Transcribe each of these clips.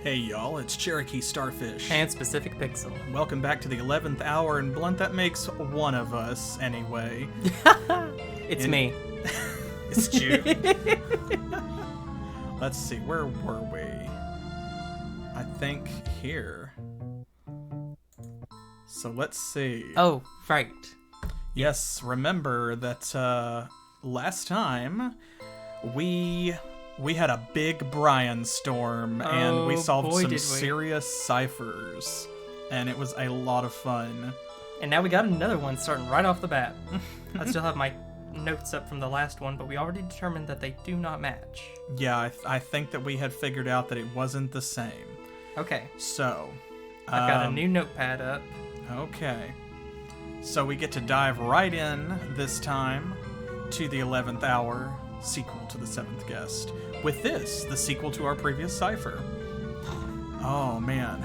Hey y'all, it's CherokeeStarfish. And SpecificPixel. Welcome back to the 11th hour, and Blunt, that makes one of us, anyway. It's me. It's you. Let's see, where were we? I think here. So let's see. Oh, right. Yes, remember that last time we had a big Brian storm, and we solved some serious ciphers, and it was a lot of fun. And now we got another one starting right off the bat. I still have my notes up from the last one, but we already determined that they do not match. Yeah, I think that we had figured out that it wasn't the same. Okay. So, I've got a new notepad up. Okay. So we get to dive right in this time to the 11th hour, sequel to the 7th guest. With this, the sequel to our previous cipher. Oh, man.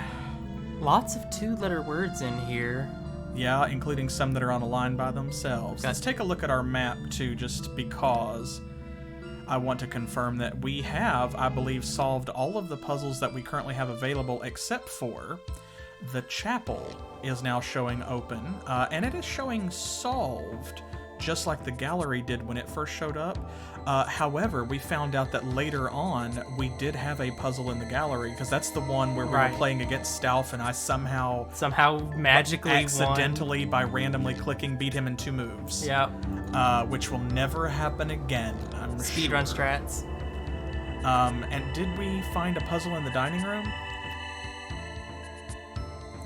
Lots of two-letter words in here. Yeah, including some that are on a line by themselves. Let's take a look at our map, too, just because I want to confirm that we have, I believe, solved all of the puzzles that we currently have available, except for the chapel is now showing open, and it is showing solved, just like the gallery did when it first showed up. However, we found out that later on, we did have a puzzle in the gallery, because that's the one where we were playing against Stauf, and I somehow magically accidentally, by randomly clicking, beat him in 2 moves. Yeah. Which will never happen again, I'm Speedrun sure. strats. And did we find a puzzle in the dining room?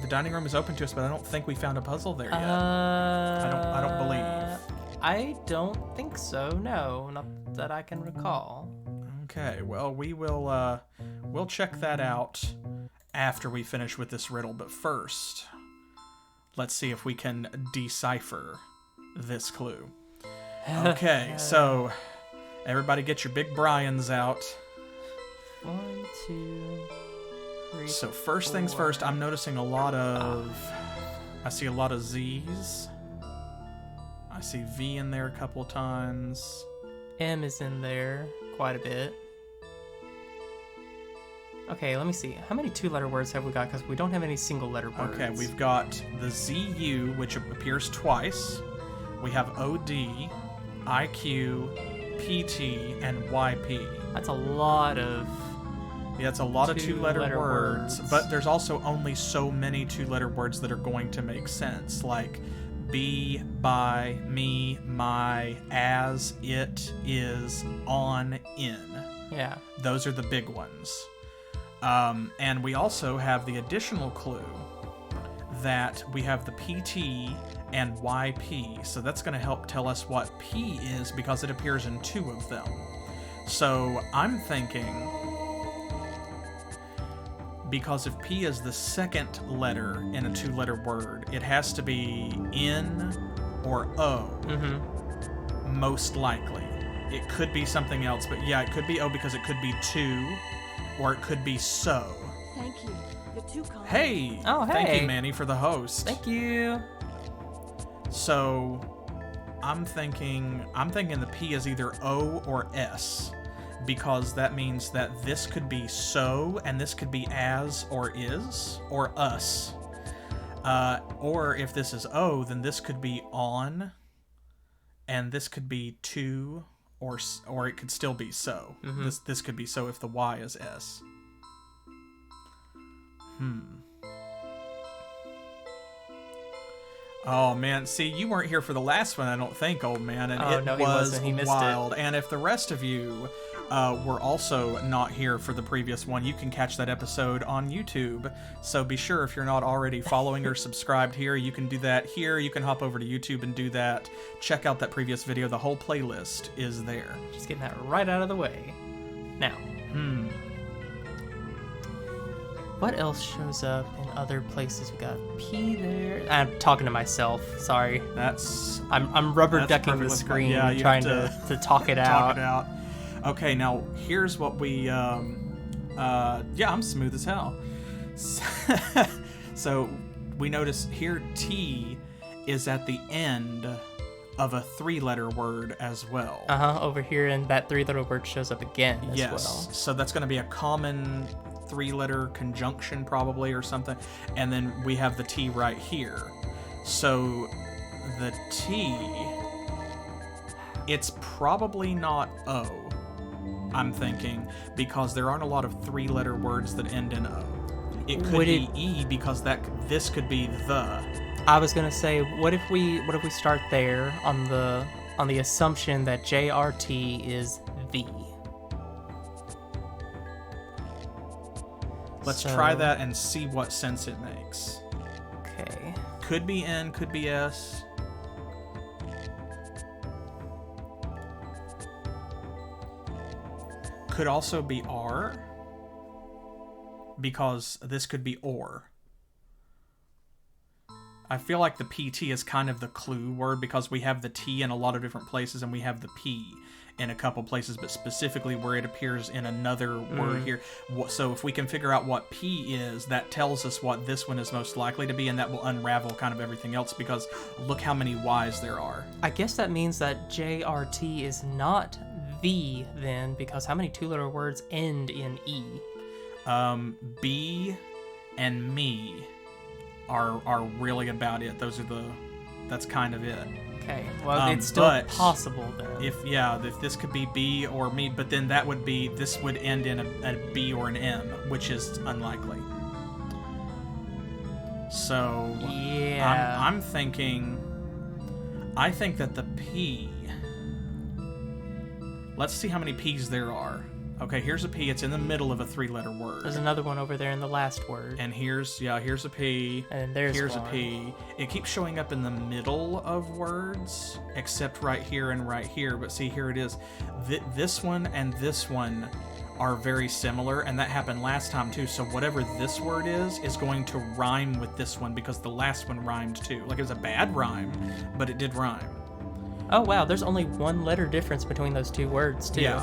The dining room is open to us, but I don't think we found a puzzle there yet. I don't believe. I don't think so. No, not that I can recall. Okay, well, we'll check that out after we finish with this riddle, but first, let's see if we can decipher this clue. Okay, so everybody get your big Brians out. 1, 2, 3. So first things first, I'm noticing I see a lot of Z's. I see V in there a couple of times. M is in there quite a bit. Okay, let me see. How many two-letter words have we got? Because we don't have any single-letter words. Okay, we've got the ZU, which appears twice. We have OD, IQ, PT, and YP. That's a lot of... Yeah, it's a lot of two-letter words, but there's also only so many two-letter words that are going to make sense, like be, by, me, my, as, it, is, on, in. Yeah. Those are the big ones. And we also have the additional clue that we have the PT and YP, so that's going to help tell us what P is because it appears in 2 of them. So I'm thinking, because if P is the second letter in a 2-letter word, it has to be N or O, most likely. It could be something else, but yeah, it could be O because it could be 2, or it could be so. Thank you. You're too kind. Hey! Oh, hey! Thank you, Manny, for the host. Thank you. So, I'm thinking the P is either O or S, because that means that this could be so, and this could be as or is, or us. Or if this is O, then this could be on, and this could be to, or it could still be so. This could be so if the Y is S. Oh man, see, you weren't here for the last one, I don't think, old man, and he wasn't. He missed wild. it. And if the rest of you were also not here for the previous one, you can catch that episode on YouTube. So be sure, if you're not already following or subscribed here, you can do that here. You can hop over to YouTube and do that. Check out that previous video. The whole playlist is there. Just getting that right out of the way. Now. What else shows up in other places? We got P there. I'm talking to myself. Sorry. I'm rubber ducking the screen, trying to talk it out. Talk it out. Okay, now here's what we. I'm smooth as hell. So we notice here T is at the end of a 3-letter word as well. Over here, and that 3-letter word shows up again as well. So that's going to be a common 3-letter conjunction probably or something, and then we have the T right here. So the T, it's probably not O, I'm thinking, because there aren't a lot of 3-letter words that end in O. It could be E, because this could be the. I was gonna say, what if we start there on the assumption that JRT is the. Let's try that and see what sense it makes. Okay. Could be N, could be S. Could also be R, because this could be or. I feel like the PT is kind of the clue word, because we have the T in a lot of different places and we have the P in a couple places, but specifically where it appears in another word here. So if we can figure out what P is, that tells us what this one is most likely to be, and that will unravel kind of everything else, because look how many Y's there are. I guess that means that JRT is not the then, because how many 2-letter words end in E? B and me are really about it. That's kind of it. Okay, well, it's still possible then. If this could be B or me, but then this would end in a B or an M, which is unlikely. So yeah, I'm thinking. I think that the P. Let's see how many P's there are. Okay, here's a P. It's in the middle of a 3-letter word. There's another one over there in the last word. And here's a P. And here's a P. It keeps showing up in the middle of words, except right here and right here. But see, here it is. This one and this one are very similar, and that happened last time too. So whatever this word is going to rhyme with this one, because the last one rhymed too. Like, it was a bad rhyme, but it did rhyme. Oh wow, there's only 1 letter difference between those 2 words too.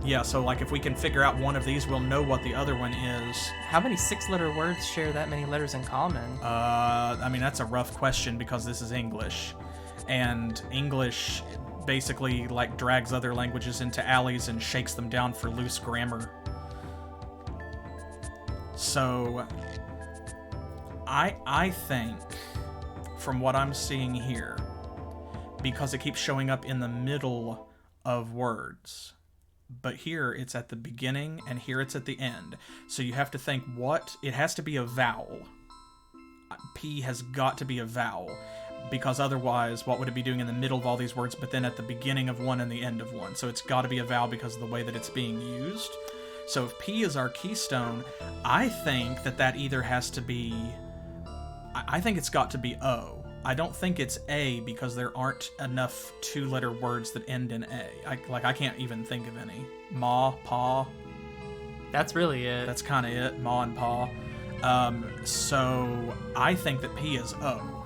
Yeah, so like if we can figure out one of these, we'll know what the other one is. How many 6-letter words share that many letters in common? I mean, that's a rough question, because this is English. And English basically like drags other languages into alleys and shakes them down for loose grammar. So I think, from what I'm seeing here, because it keeps showing up in the middle of words, but here it's at the beginning and here it's at the end. So you have to think it has to be a vowel. P has got to be a vowel, because otherwise what would it be doing in the middle of all these words, but then at the beginning of one and the end of one? So it's got to be a vowel because of the way that it's being used. So if P is our keystone, I think that either has to be, I think it's got to be O. I don't think it's A, because there aren't enough 2-letter words that end in A. I can't even think of any. Ma, pa. That's really it. That's kind of it. Ma and pa. So I think that P is O,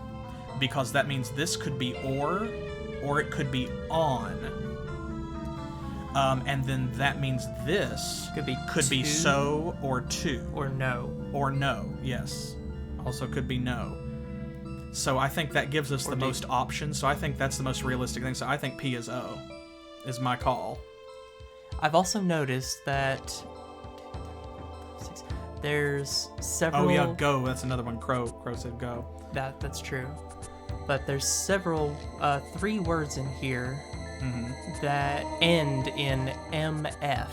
because that means this could be or it could be on. And then that means this could be so or to. Or no. Or no, yes. Also could be no. So I think that gives us the most options. So I think that's the most realistic thing. So I think P is O, is my call. I've also noticed that there's several... Oh yeah, go. That's another one. Crow said go. That's true. But there's several, 3 words in here that end in MF.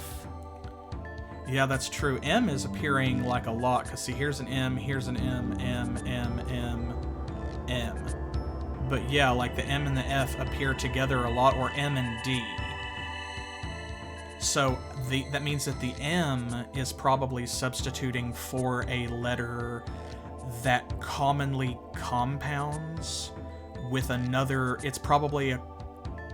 Yeah, that's true. M is appearing like a lot, because see, here's an M, here's an M, M, M, M, M. But yeah, like the M and the F appear together a lot, or M and D. So that means that the M is probably substituting for a letter that commonly compounds with another. It's probably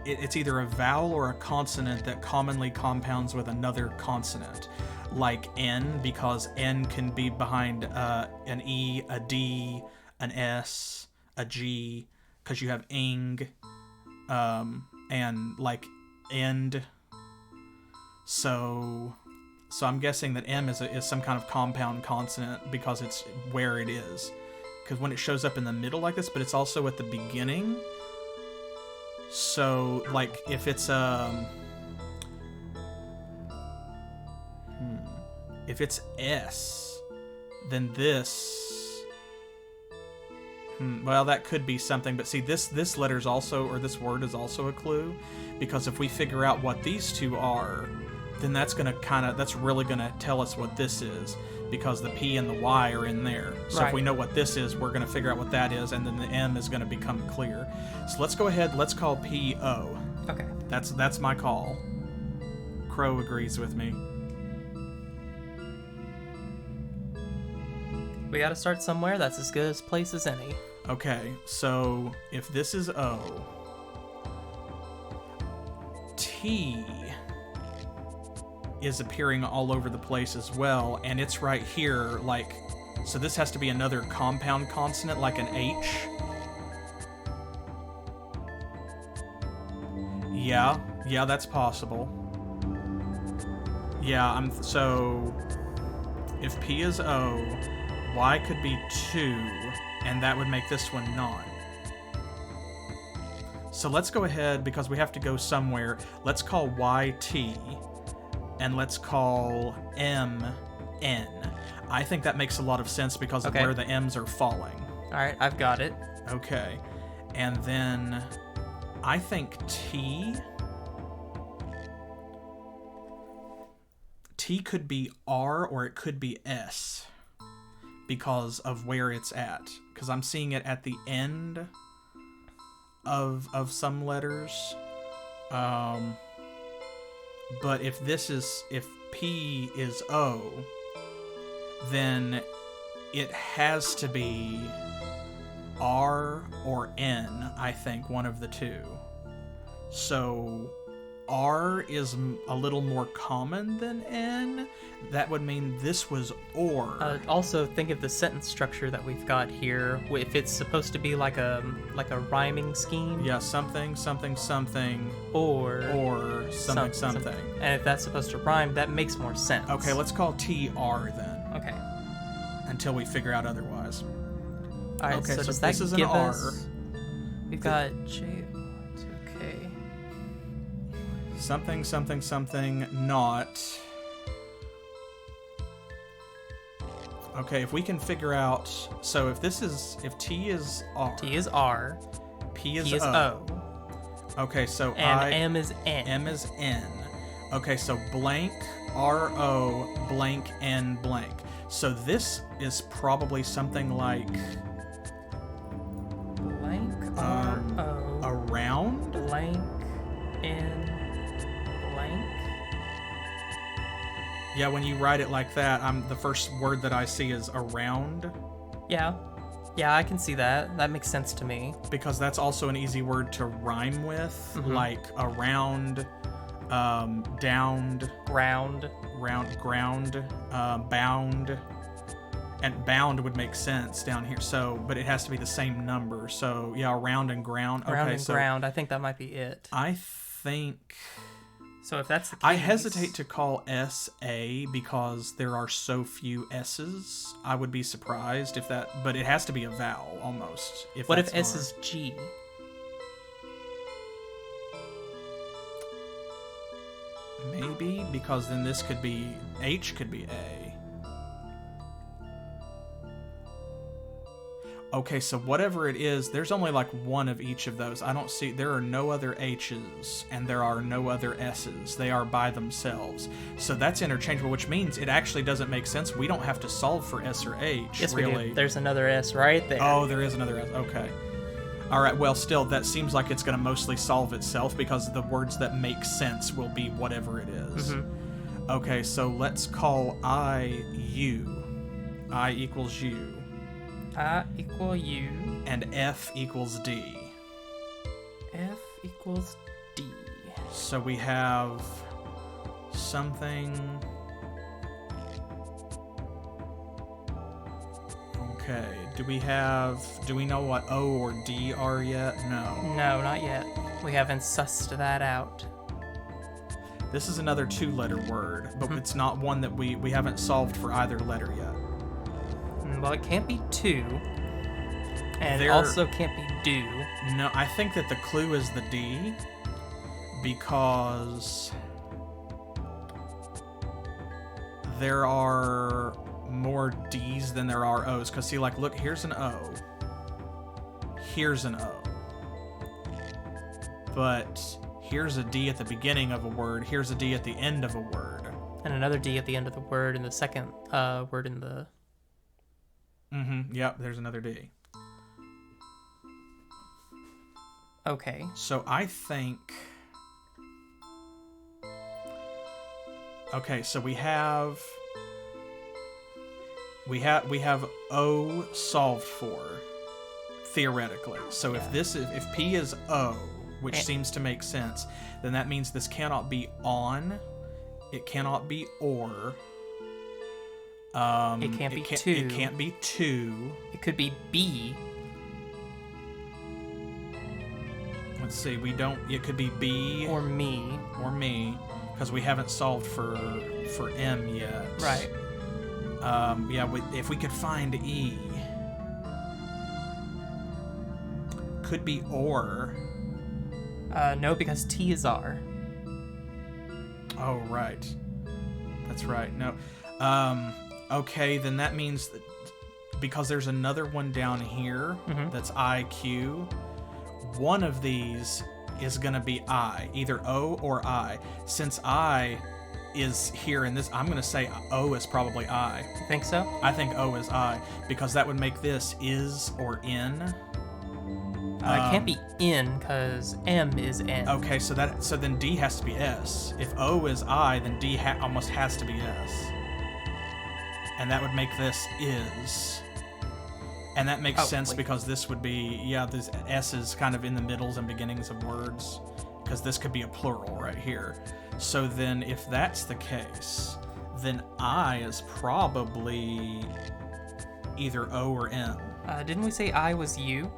it's either a vowel or a consonant that commonly compounds with another consonant, like N, because N can be behind an E, a D, an S, a G, because you have ing, and like end. So I'm guessing that M is some kind of compound consonant, because it's where it is. Because when it shows up in the middle like this, but it's also at the beginning. So, like, if it's If it's S, then this... well, that could be something, but see, this letter's also, or this word is also a clue, because if we figure out what these two are, then that's really gonna tell us what this is, because the P and the Y are in there. So right. If we know what this is, we're gonna figure out what that is, and then the M is gonna become clear. So let's go ahead, let's call P O. Okay. That's my call. Crow agrees with me. We gotta start somewhere. That's as good a place as any. Okay, so if this is O, T is appearing all over the place as well, and it's right here, like, so this has to be another compound consonant, like an H. Yeah, that's possible. Yeah, so if P is O, Y could be 2, and that would make this one not. So let's go ahead, because we have to go somewhere. Let's call Y T, and let's call M N. I think that makes a lot of sense because of where the M's are falling. All right, I've got it. Okay, and then I think T could be R or it could be S because of where it's at. Because I'm seeing it at the end of some letters. But if P is O, then it has to be R or N, I think, one of the two. So R is a little more common than N. That would mean this was or. Also, think of the sentence structure that we've got here. If it's supposed to be like a rhyming scheme. Yeah, something, something, something. Or something. And if that's supposed to rhyme, that makes more sense. Okay, let's call TR then. Okay. Until we figure out otherwise. All right, okay, so does this that is an give R. us... We've got J... Okay. Something, something, something, not. Okay, if we can figure out... So if T is R... T is R. P is O. Okay, so and M is N. M is N. Okay, so blank, R-O, blank, N, blank. So this is probably something like... Blank, R-O... Around? Blank, N, blank. Yeah, when you write it like that, the first word that I see is around. Yeah. Yeah, I can see that. That makes sense to me. Because that's also an easy word to rhyme with, like around, downed, ground, bound, and bound would make sense down here. So, but it has to be the same number. So, yeah, around and ground. Ground and ground. I think that might be it. I think. So if that's the case, I hesitate to call S A because there are so few S's. I would be surprised if that, but it has to be a vowel almost. What if S is G? Maybe, because then this could be, H could be A. Okay, so whatever it is, there's only like one of each of those. I don't see, there are no other H's and there are no other S's. They are by themselves. So that's interchangeable, which means it actually doesn't make sense. We don't have to solve for S or H, yes, really. We do. There's another S right there. Oh, there is another S. Okay. All right, well, still, that seems like it's going to mostly solve itself because the words that make sense will be whatever it is. Okay, so let's call I U. I equals U. I equal U. And F equals D. F equals D. So we have something... Okay, do we know what O or D are yet? No. No, not yet. We haven't sussed that out. This is another two-letter word, but it's not one that we haven't solved for either letter yet. Well, it can't be two, and it also can't be do. No, I think that the clue is the D, because there are more D's than there are O's. Because see, like, look, here's an O. Here's an O. But here's a D at the beginning of a word. Here's a D at the end of a word. And another D at the end of the word in the second word in the... Yep, there's another D. Okay. So I think... Okay, so we have O solved for, theoretically. So if P is O, which seems to make sense, then that means this cannot be on, it cannot be or. It can't be to. It can't be to. It could be B. Let's see, it could be B. Or me. Because we haven't solved for M yet. Right. If we could find E. Could be or. No, because T is R. Oh, right. That's right. No. Okay, then that means that because there's another one down here that's IQ, one of these is going to be I, either O or I. Since I is here in this, I'm going to say O is probably I. You think so? I think O is I, because that would make this is or in. It can't be in, because M is N. Okay, so then D has to be S. If O is I, then D almost has to be S. And that would make this is. And that makes sense because this would be, this S is kind of in the middles and beginnings of words, because this could be a plural right here. So then if that's the case, then I is probably either O or M. Didn't we say I was you?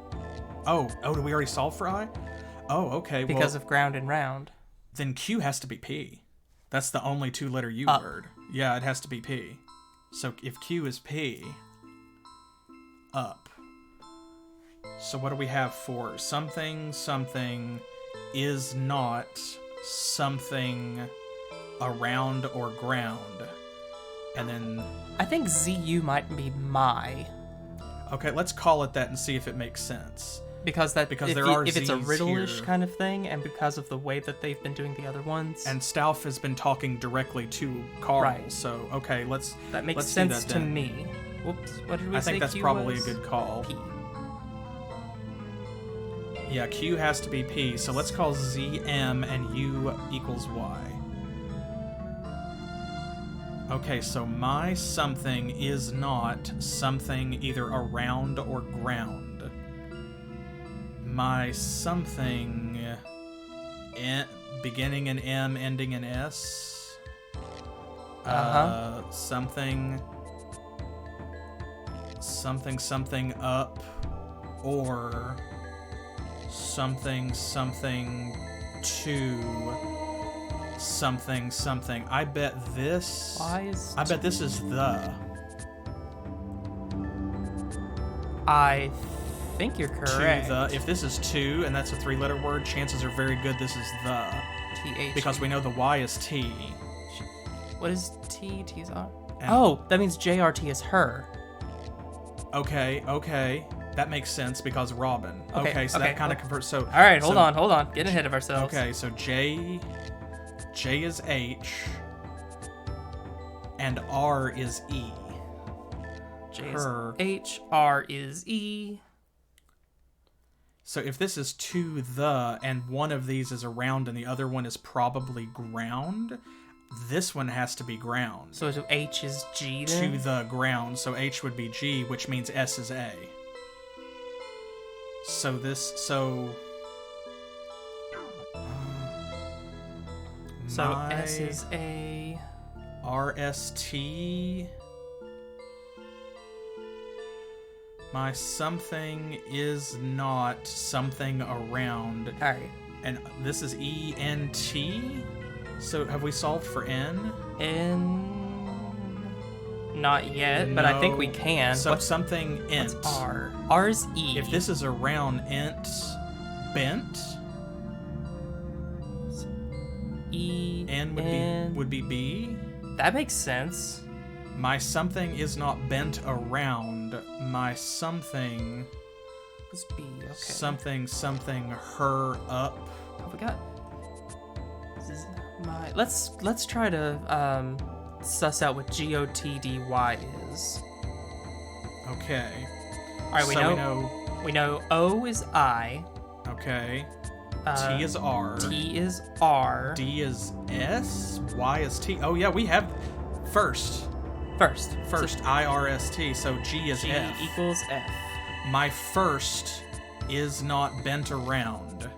Oh, did we already solve for I? Oh, okay. Because of ground and round. Then Q has to be P. That's the only two-letter U word. Yeah, it has to be P. So if Q is P, up. So what do we have for something is not something around or ground? And then... I think ZU might be my. Okay, let's call it that and see if it makes sense. Because if it's a riddle-ish here. kind of thing, and because of the way that they've been doing the other ones. And Stauf has been talking directly to Carl, right. So okay, that makes sense to me. Whoops, what did we say? I think that's Q probably was? a good call. P. Yeah, Q has to be P, so let's call Z M and U equals Y. Okay, so my something is not something either around or ground. My something beginning in M, ending in S. Something up, or something to something. I bet this is the. I think you're correct. If this is to, and that's a three-letter word, chances are very good this is the. TH. Because we know the Y is T. What is T? T is R? Oh, that means JRT is her. Okay. That makes sense because Robin. Okay, so that kind of converts. So. All right, hold on. Getting ahead of ourselves. Okay, so J is H, and R is E. J is H, R is E. So if this is to the, and one of these is around and the other one is probably ground, this one has to be ground. So H is G then? To the ground, so H would be G, which means S is A. So S is A. RST. My something is not something around. All right. And this is ENT. So have we solved for N? N. Not yet, but I think we can. So something int. What's R? R is E. If this is around int, bent. E. N would be B. That makes sense. My something is not bent around. My something... Let's be, okay. Something her up. Oh, we got... Let's try to suss out what GOTDY is. Okay. All right, we know O is I. Okay. T is R. T is R. D is S. Y is T. Oh yeah, we have first. So IRST. So G is G F. equals F. My first is not bent around.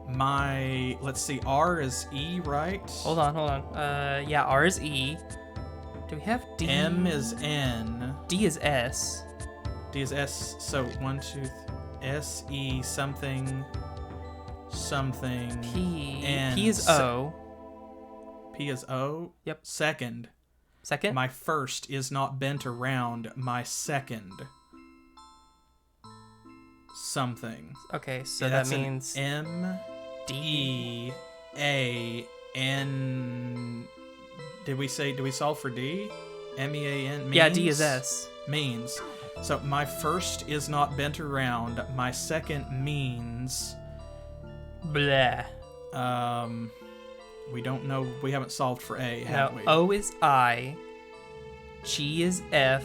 My, let's see, R is E, right? Hold on. Yeah, R is E. Do we have D? M is N. D is S. D is S. So 1, 2, S, E, something. P. N. P is O. P is O? Yep. Second. My first is not bent around. My second. Something. Okay, so that means M, D, A, N. Do we solve for D? M-E-A-N means? Yeah, D is S. Means. So my first is not bent around. My second means. Blah. We don't know. We haven't solved for A, have we? O is I. G is F.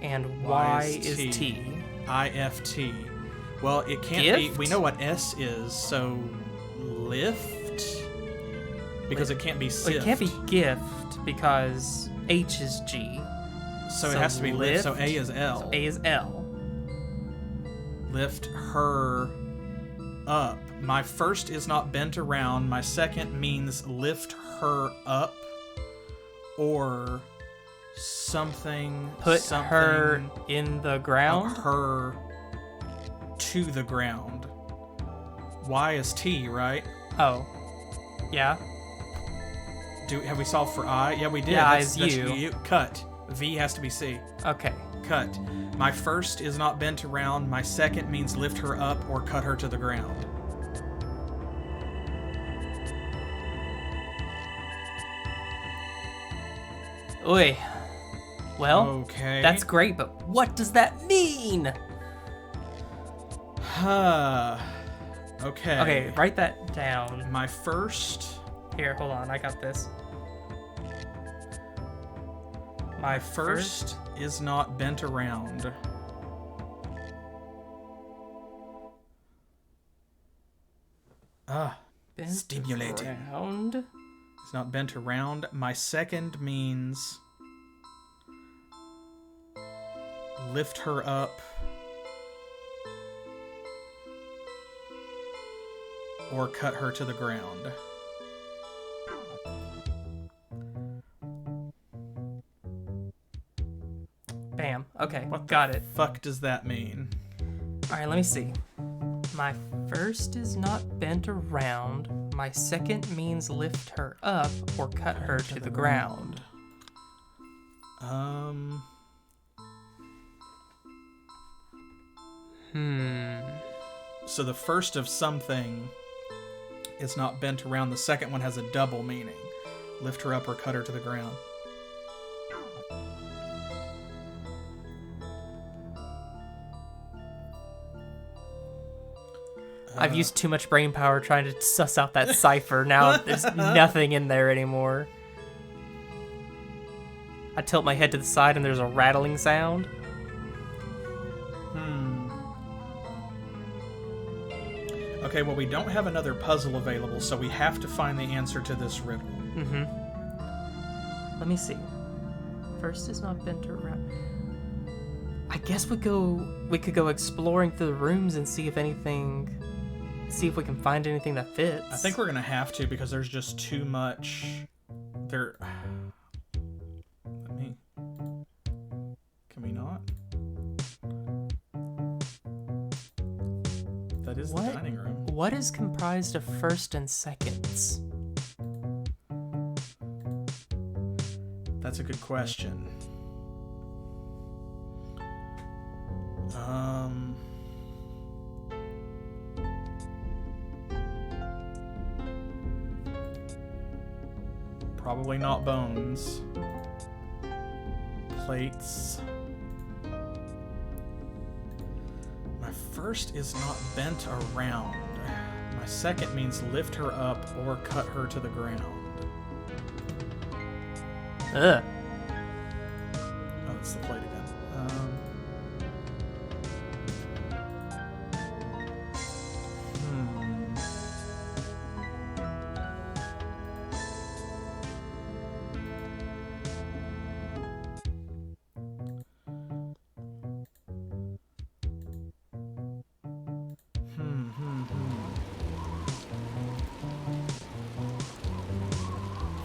And Y is T. I-F-T. Well, it can't Gift? be. We know what S is, so lift? Because it can't be sift. Well, it can't be gift because H is G. So it has to be lift. So A is L. So A is L. Lift her up. My first is not bent around. My second means lift her up. Or something. Put her in the ground? Her to the ground. Y is T, right? Oh. Yeah. Have we solved for I? Yeah, we did. Yeah, that's U. Cut. V has to be C. Okay. Cut. My first is not bent around. My second means lift her up or cut her to the ground. Oi. Well, okay. That's great, but what does that mean? Okay. Okay, write that down. My first... Here, hold on, I got this. My first is not bent around. Stimulating. Around. It's not bent around. My second means lift her up or cut her to the ground. Bam. Okay, What got the it. fuck does that mean? Alright, let me see. My first is not bent around. My second means lift her up or cut her to the ground. So the first of something is not bent around. The second one has a double meaning. Lift her up or cut her to the ground. I've used too much brain power trying to suss out that cipher. Now there's nothing in there anymore. I tilt my head to the side and there's a rattling sound. Okay, well, we don't have another puzzle available, so we have to find the answer to this riddle. Let me see. First is not bent around. I guess we could go exploring through the rooms and see if we can find anything that fits. I think we're gonna have to because there's just too much. Can we not? That is the dining room. What is comprised of first and seconds? That's a good question. Probably not bones. plates. My first is not bent around. My second means lift her up or cut her to the ground. Ugh. Oh, that's the plate again.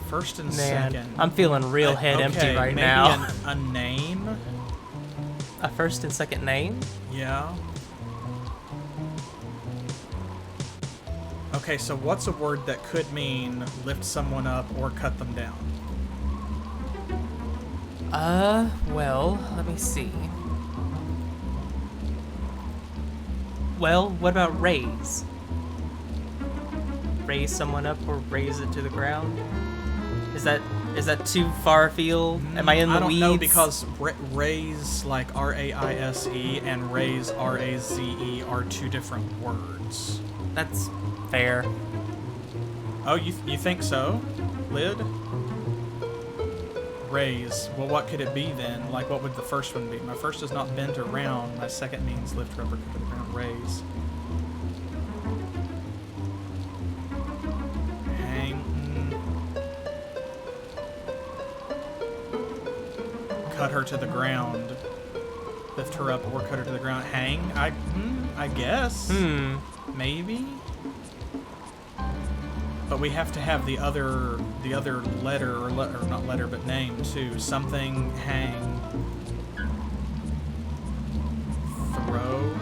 First and second. I'm feeling real head empty right now. Maybe a name? A first and second name? Yeah. Okay, so what's a word that could mean lift someone up or cut them down? Well, let me see. Well, what about raise? Raise someone up or raise it to the ground? Is that too far afield? Am I in the weeds? I don't know, because raise, like R-A-I-S-E, and raise, R-A-Z-E, are two different words. That's fair. Oh, you think so? Lid? Raise. Well, what could it be then? Like, what would the first one be? My first is not bent around. My second means lift her up or cut to the ground. Raise. Cut her to the ground. Lift her up or cut her to the ground. Hang? I guess. Maybe. But we have to have the other letter, or not letter, but name too. Something, hang, throw.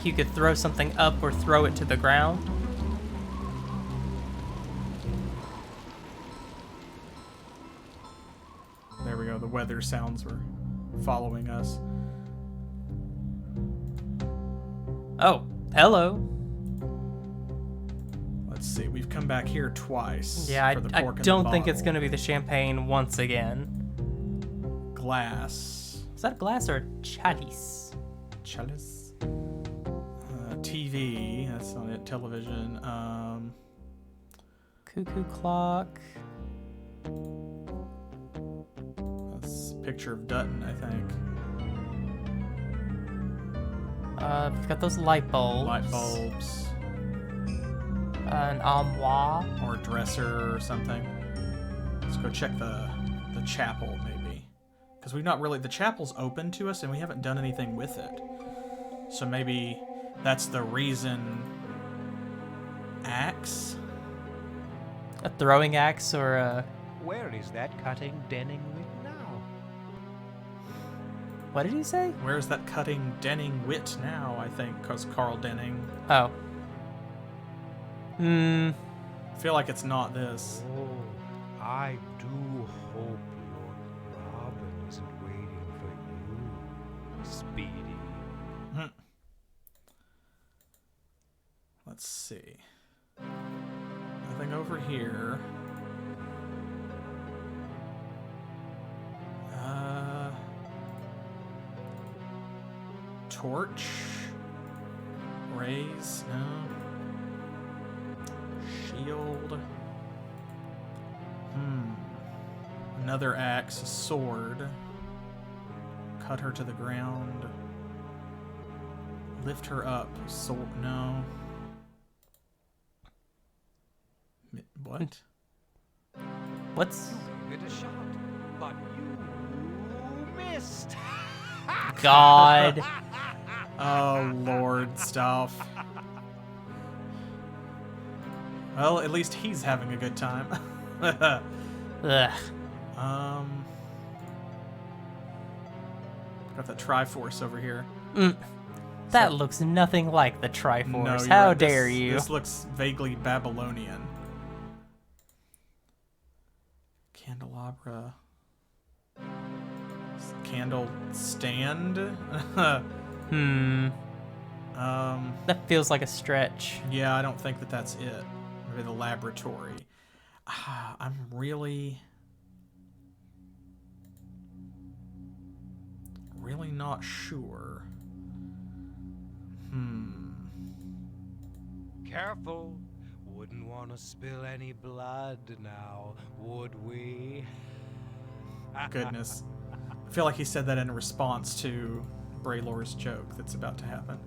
You could throw something up or throw it to the ground. There we go. The weather sounds were following us. Oh, hello. Let's see. We've come back here twice. Yeah, for the I cork in don't the think it's bottle. going to be the champagne once again. Glass. Is that glass or chalice? Chalice. TV. That's not it. Television. Cuckoo clock. That's a picture of Dutton, I think. We've got those light bulbs. Light bulbs. An armoire. Or a dresser or something. Let's go check the chapel, maybe. Because we've not really... The chapel's open to us, and we haven't done anything with it. So maybe that's the reason... Axe? A throwing axe or a... Where is that cutting Denning wit now? What did he say? Where's that cutting Denning wit now, I think, because Carl Denning. Oh. I feel like it's not this. Oh, I do hope Lord Robin isn't waiting for you, Speedy. Let's see. Nothing over here. Torch? Raise? No. Shield? Another axe, a sword. Cut her to the ground. Lift her up. Sword? No. What? What's... You hit a shot, but you missed. God. Oh, Lord Stauf. Well, at least he's having a good time. Ugh. Got the Triforce over here. That looks nothing like the Triforce. No, you're How right. dare you? This looks vaguely Babylonian. Candelabra. Candle stand? That feels like a stretch. Yeah, I don't think that that's it. Maybe the laboratory. I'm really not sure. Careful. Wouldn't want to spill any blood now, would we? Goodness. I feel like he said that in response to Braylor's joke that's about to happen.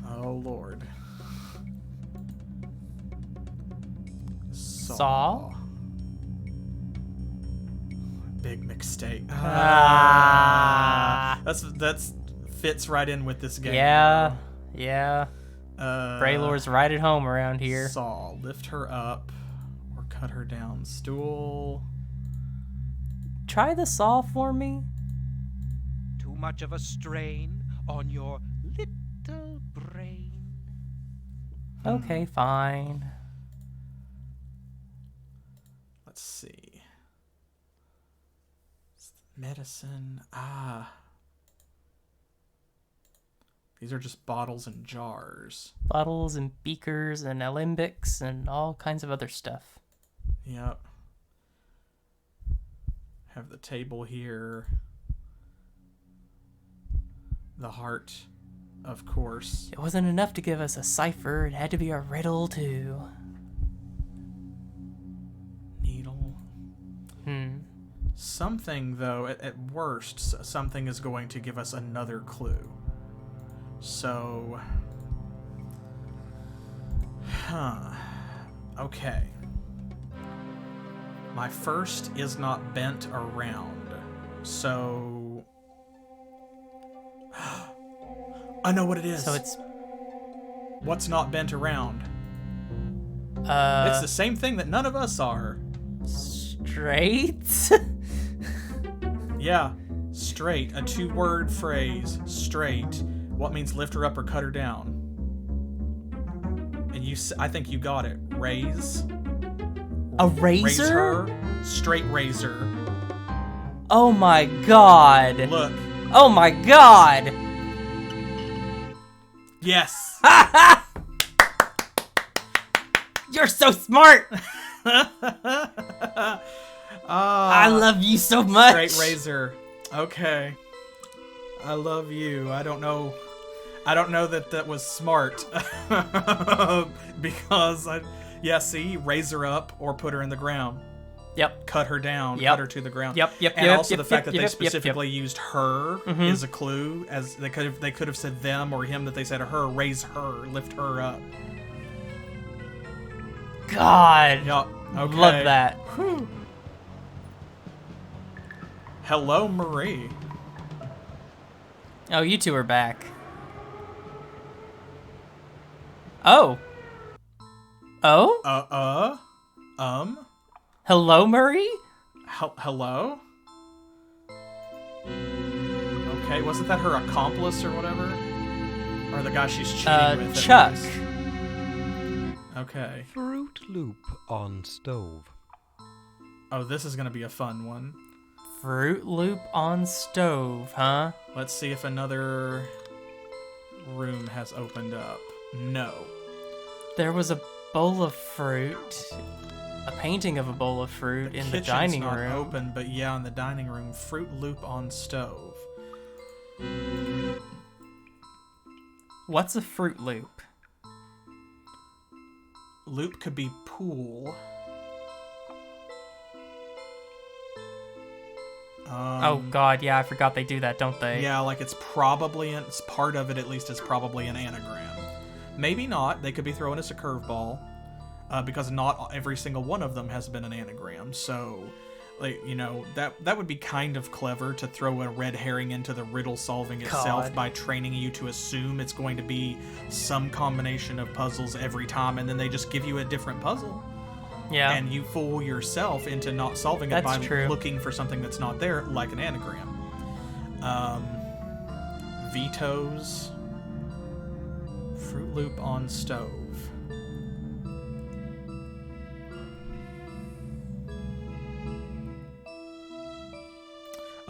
Oh, Lord. Saw? Big mistake. Ah. That's fits right in with this game. Yeah. Braylor's right at home around here. Saw. Lift her up or cut her down. Stool. Try the saw for me. Too much of a strain on your little brain. Okay, fine. Let's see. Medicine. These are just bottles and jars. Bottles and beakers and alembics and all kinds of other stuff. Yep. Have the table here. The heart, of course. It wasn't enough to give us a cipher. It had to be a riddle, too. Needle. Something, though, at worst, something is going to give us another clue. So... Okay. My first is not bent around. So... I know what it is. So it's... What's not bent around? It's the same thing that none of us are. Straight? Yeah. Straight. A 2-word phrase. Straight. What means lift her up or cut her down? And I think you got it. Raise. A razor? Raise her. Straight razor. Oh my god. Look. Oh my god. Yes. You're so smart. I love you so much. Straight razor. Okay. I love you. I don't know that was smart. Because see, raise her up or put her in the ground. Yep. Cut her down. Yep. Cut her to the ground. Yep. And also the fact that they specifically used her is a clue. As they could have said them or him, that they said her. Raise her. Lift her up. God. Yep. Okay. Love that. Whew. Hello, Marie. Oh, you two are back. Oh. Oh? Hello, Murray? Hello? Okay, wasn't that her accomplice or whatever? Or the guy she's cheating with? Chuck. Okay. Fruit Loop on stove. Oh, this is gonna be a fun one. Fruit Loop on stove, huh? Let's see if another room has opened up. No. There was a bowl of fruit, a painting of a bowl of fruit in the dining room. Kitchen's not open, but yeah, in the dining room, Fruit Loop on stove. What's a Fruit Loop? Loop could be pool. Oh god, yeah, I forgot they do that, don't they? Yeah, like it's part of it at least is probably an anagram. Maybe not. They could be throwing us a curveball, because not every single one of them has been an anagram. So, like, you know, that would be kind of clever to throw a red herring into the riddle solving itself by training you to assume it's going to be some combination of puzzles every time, and then they just give you a different puzzle. Yeah. And you fool yourself into not solving it by looking for something that's not there, like an anagram. Vetoes. Fruit Loop on stove.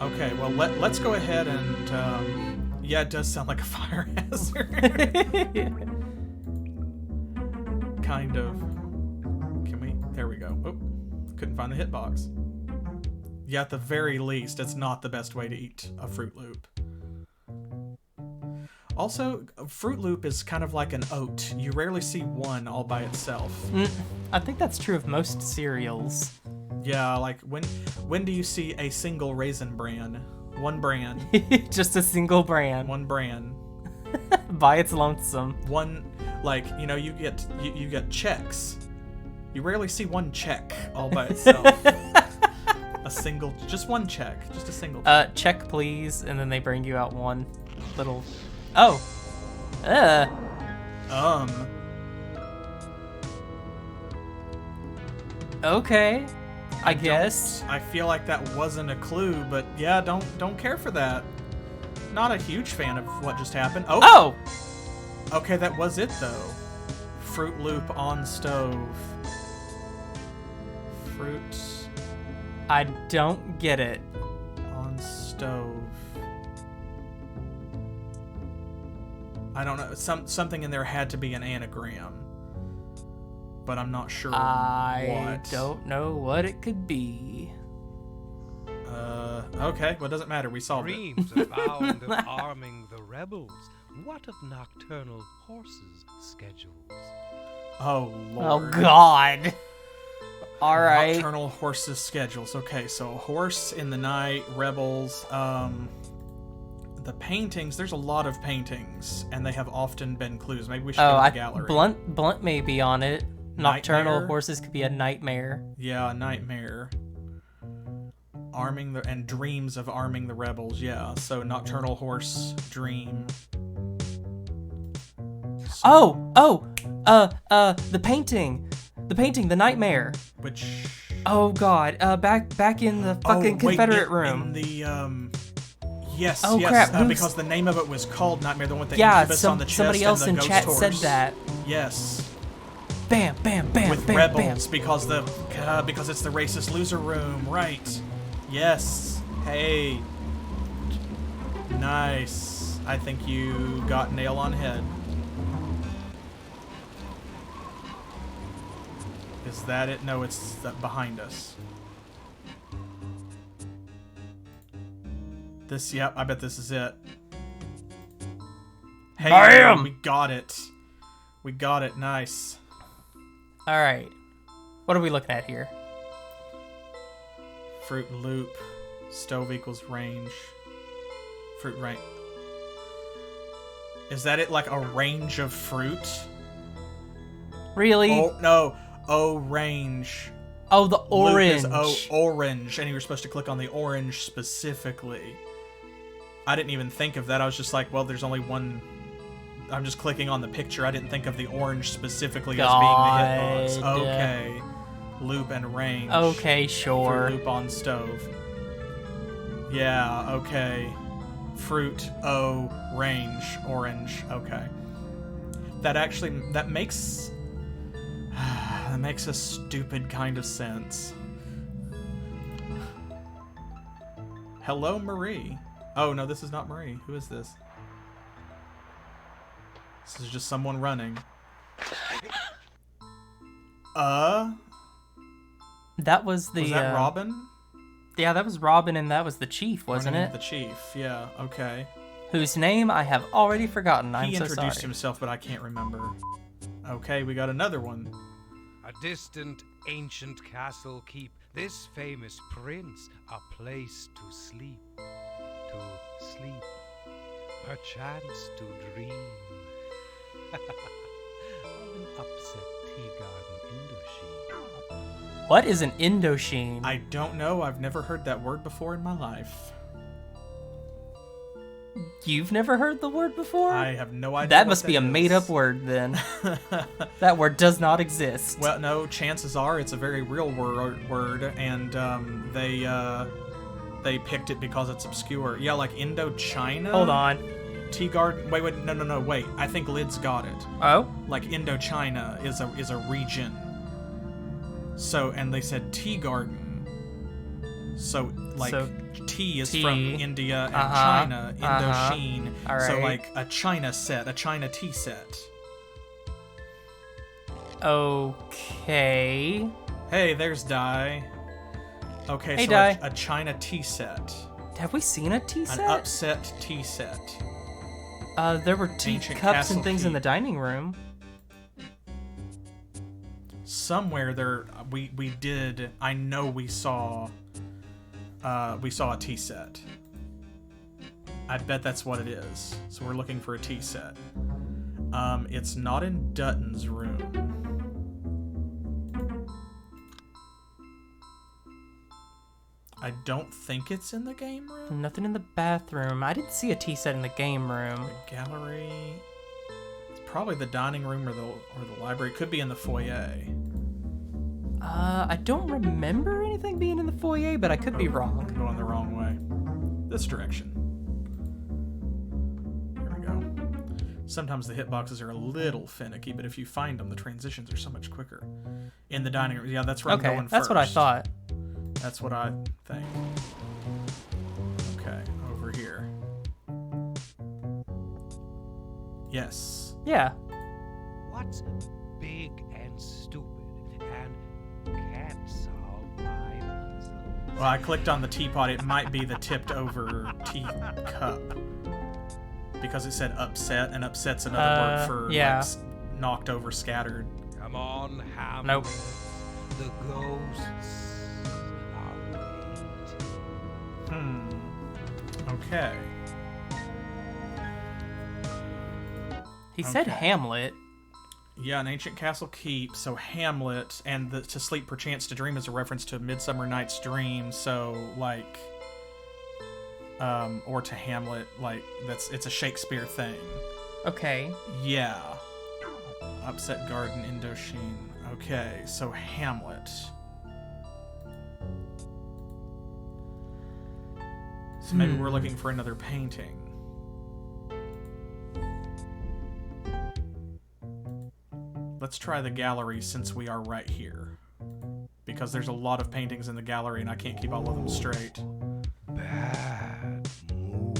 Okay, well, let's go ahead and, Yeah, it does sound like a fire hazard. Kind of. Can we? There we go. Oh, couldn't find the hitbox. Yeah, at the very least, it's not the best way to eat a Fruit Loop. Also, Fruit Loop is kind of like an oat. You rarely see one all by itself. I think that's true of most cereals. Yeah, like when do you see a single Raisin Bran? One brand. Just a single brand. One brand. By its lonesome. One, like, you know, you get Chex. You rarely see one Check all by itself. A single, just one Check, just a single Check. Check please, and then they bring you out one little. Oh. Okay. I guess. I feel like that wasn't a clue, but yeah, don't care for that. Not a huge fan of what just happened. Oh! Okay, that was it though. Fruit Loop on stove. Fruit. I don't get it. On stove. I don't know. Something in there had to be an anagram. But I'm not sure what. I don't know what it could be. Okay, well, it doesn't matter. We solved Dreams abound of arming the rebels. What of nocturnal horses' schedules? Oh, Lord. Oh, God. All right. Nocturnal horses' schedules. Okay, so horse in the night, rebels. The paintings, there's a lot of paintings, and they have often been clues. Maybe we should go to the gallery. Blunt may be on it. Nocturnal Nightmare? Horses could be a nightmare. Yeah, a nightmare. Arming the and dreams of arming the rebels. Yeah, so nocturnal horse dream. So, The painting, the nightmare. Which? Oh God, back in the fucking Confederate room. In the Yes, oh, yes, crap. Because the name of it was called Nightmare, the one with the yeah, incubus on the chest somebody else and the in ghost chat horse. said that. Yes. Bam, bam, bam, with bam, rebels bam. because it's the racist loser room, right? Yes. Hey. Nice. I think you got nail on head. Is that it? No, it's behind us. This, yep, I bet this is it. Hey, Bam! We got it. We got it, nice. All right. What are we looking at here? Fruit loop. Stove equals range. Fruit range. Is that it, like a range of fruit? Really? Oh, no. Oh, range. Oh, the orange. Loop is orange. And you were supposed to click on the orange specifically. I didn't even think of that. I was just like, well, there's only one. I'm just clicking on the picture. I didn't think of the orange specifically as being the hitbox. Okay. Loop and range. Okay, sure. Fruit loop on stove. Yeah, okay. Fruit, range, orange. Okay. That makes a stupid kind of sense. Hello, Marie. Oh, no, this is not Marie. Who is this? This is just someone running. That was the... Was that Robin? Yeah, that was Robin, and that was the chief, wasn't it? The chief, yeah, okay. Whose name I have already forgotten. I'm so sorry. He introduced himself, but I can't remember. Okay, we got another one. A distant, ancient castle keep this famous prince a place to sleep. To sleep, perchance to dream of an upset tea garden Indochine. What is an Indochine? I don't know. I've never heard that word before in my life. You've never heard the word before? I have no idea. That must be a made-up word then. That word does not exist. Well, no. Chances are it's a very real word, and they picked it because it's obscure. Yeah, like Indochina. Hold on. Tea garden. Wait, no. Wait. I think Lid's got it. Oh. Like Indochina is a region. So, and they said tea garden. So, like, tea is tea. from India and China, Indochine. All right. So, like, a China set, a China tea set. Okay. Hey, there's Dai. Okay, hey, so Dai. A China tea set. Have we seen a tea set? An upset tea set. There were tea Ancient cups castle and things in key. the dining room. Somewhere there, we did. I know we saw a tea set. I bet that's what it is. So we're looking for a tea set. It's not in Dutton's room. I don't think it's in the game room. Nothing in the bathroom. I didn't see a tea set in the game room. The gallery. It's probably the dining room or the library. It could be in the foyer. I don't remember anything being in the foyer, but I could be wrong. I'm going the wrong way. This direction. Here we go. Sometimes the hitboxes are a little finicky, but if you find them, the transitions are so much quicker. In the dining room. Yeah, that's where I'm going first. That's what I thought. That's what I think. Okay, over here. Yes. Yeah. What's big and stupid and can't solve my puzzle? Well, I clicked on the teapot. It might be the tipped over teacup. Because it said upset, and upset's another word for like, knocked over, scattered. Come on, Ham. Nope. The ghosts are waiting. Okay. He said Hamlet. Yeah, an ancient castle keep, so Hamlet, and the to sleep perchance to dream is a reference to A Midsummer Night's Dream, so, like, or to Hamlet, like, it's a Shakespeare thing. Okay. Yeah. Upset Garden, Indochine. Okay, so Hamlet. So maybe we're looking for another painting. Let's try the gallery since we are right here. Because there's a lot of paintings in the gallery and I can't keep all of them straight. Bad move.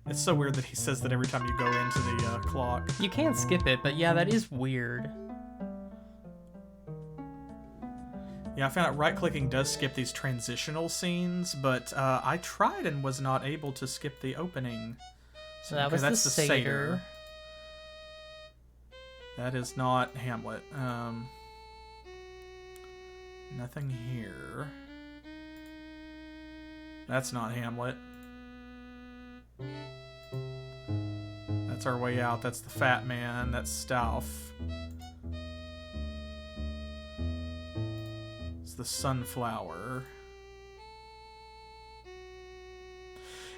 It's so weird that he says that every time you go into the clock. You can skip it, but yeah, that is weird. Yeah, I found out right-clicking does skip these transitional scenes, but I tried and was not able to skip the opening. So that was that's the satyr. That is not Hamlet. Nothing here. That's not Hamlet. That's our way out. That's the fat man. That's Stauf. It's the sunflower.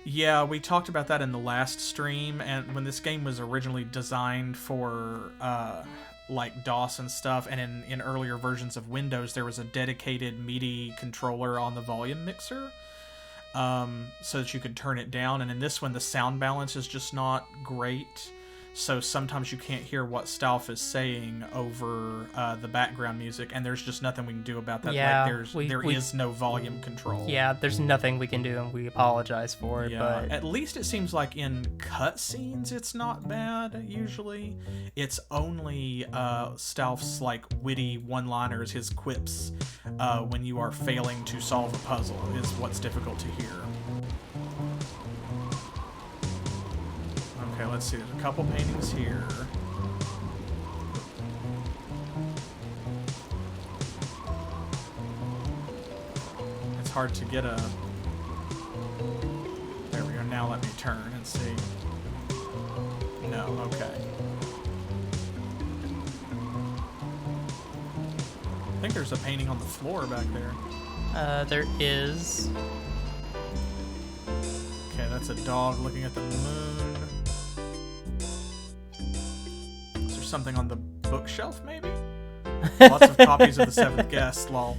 Yeah, we talked about that in the last stream, and when this game was originally designed for like DOS and stuff, and in earlier versions of Windows, there was a dedicated MIDI controller on the volume mixer, so that you could turn it down, and in this one, the sound balance is just not great, so sometimes you can't hear what Stauf is saying over the background music, and there's just nothing we can do about that. Yeah, like, there is no volume control. Yeah, there's nothing we can do, and we apologize for it. Yeah, but at least it seems like in cutscenes it's not bad, usually. It's only Stauf's, like, witty one-liners, his quips, when you are failing to solve a puzzle is what's difficult to hear. Okay, let's see. There's a couple paintings here. It's hard to get a... There we go. Now let me turn and see. No, okay. I think there's a painting on the floor back there. there is. Okay, that's a dog looking at the moon. Is there something on the bookshelf, maybe? Lots of copies of The Seventh Guest, lol.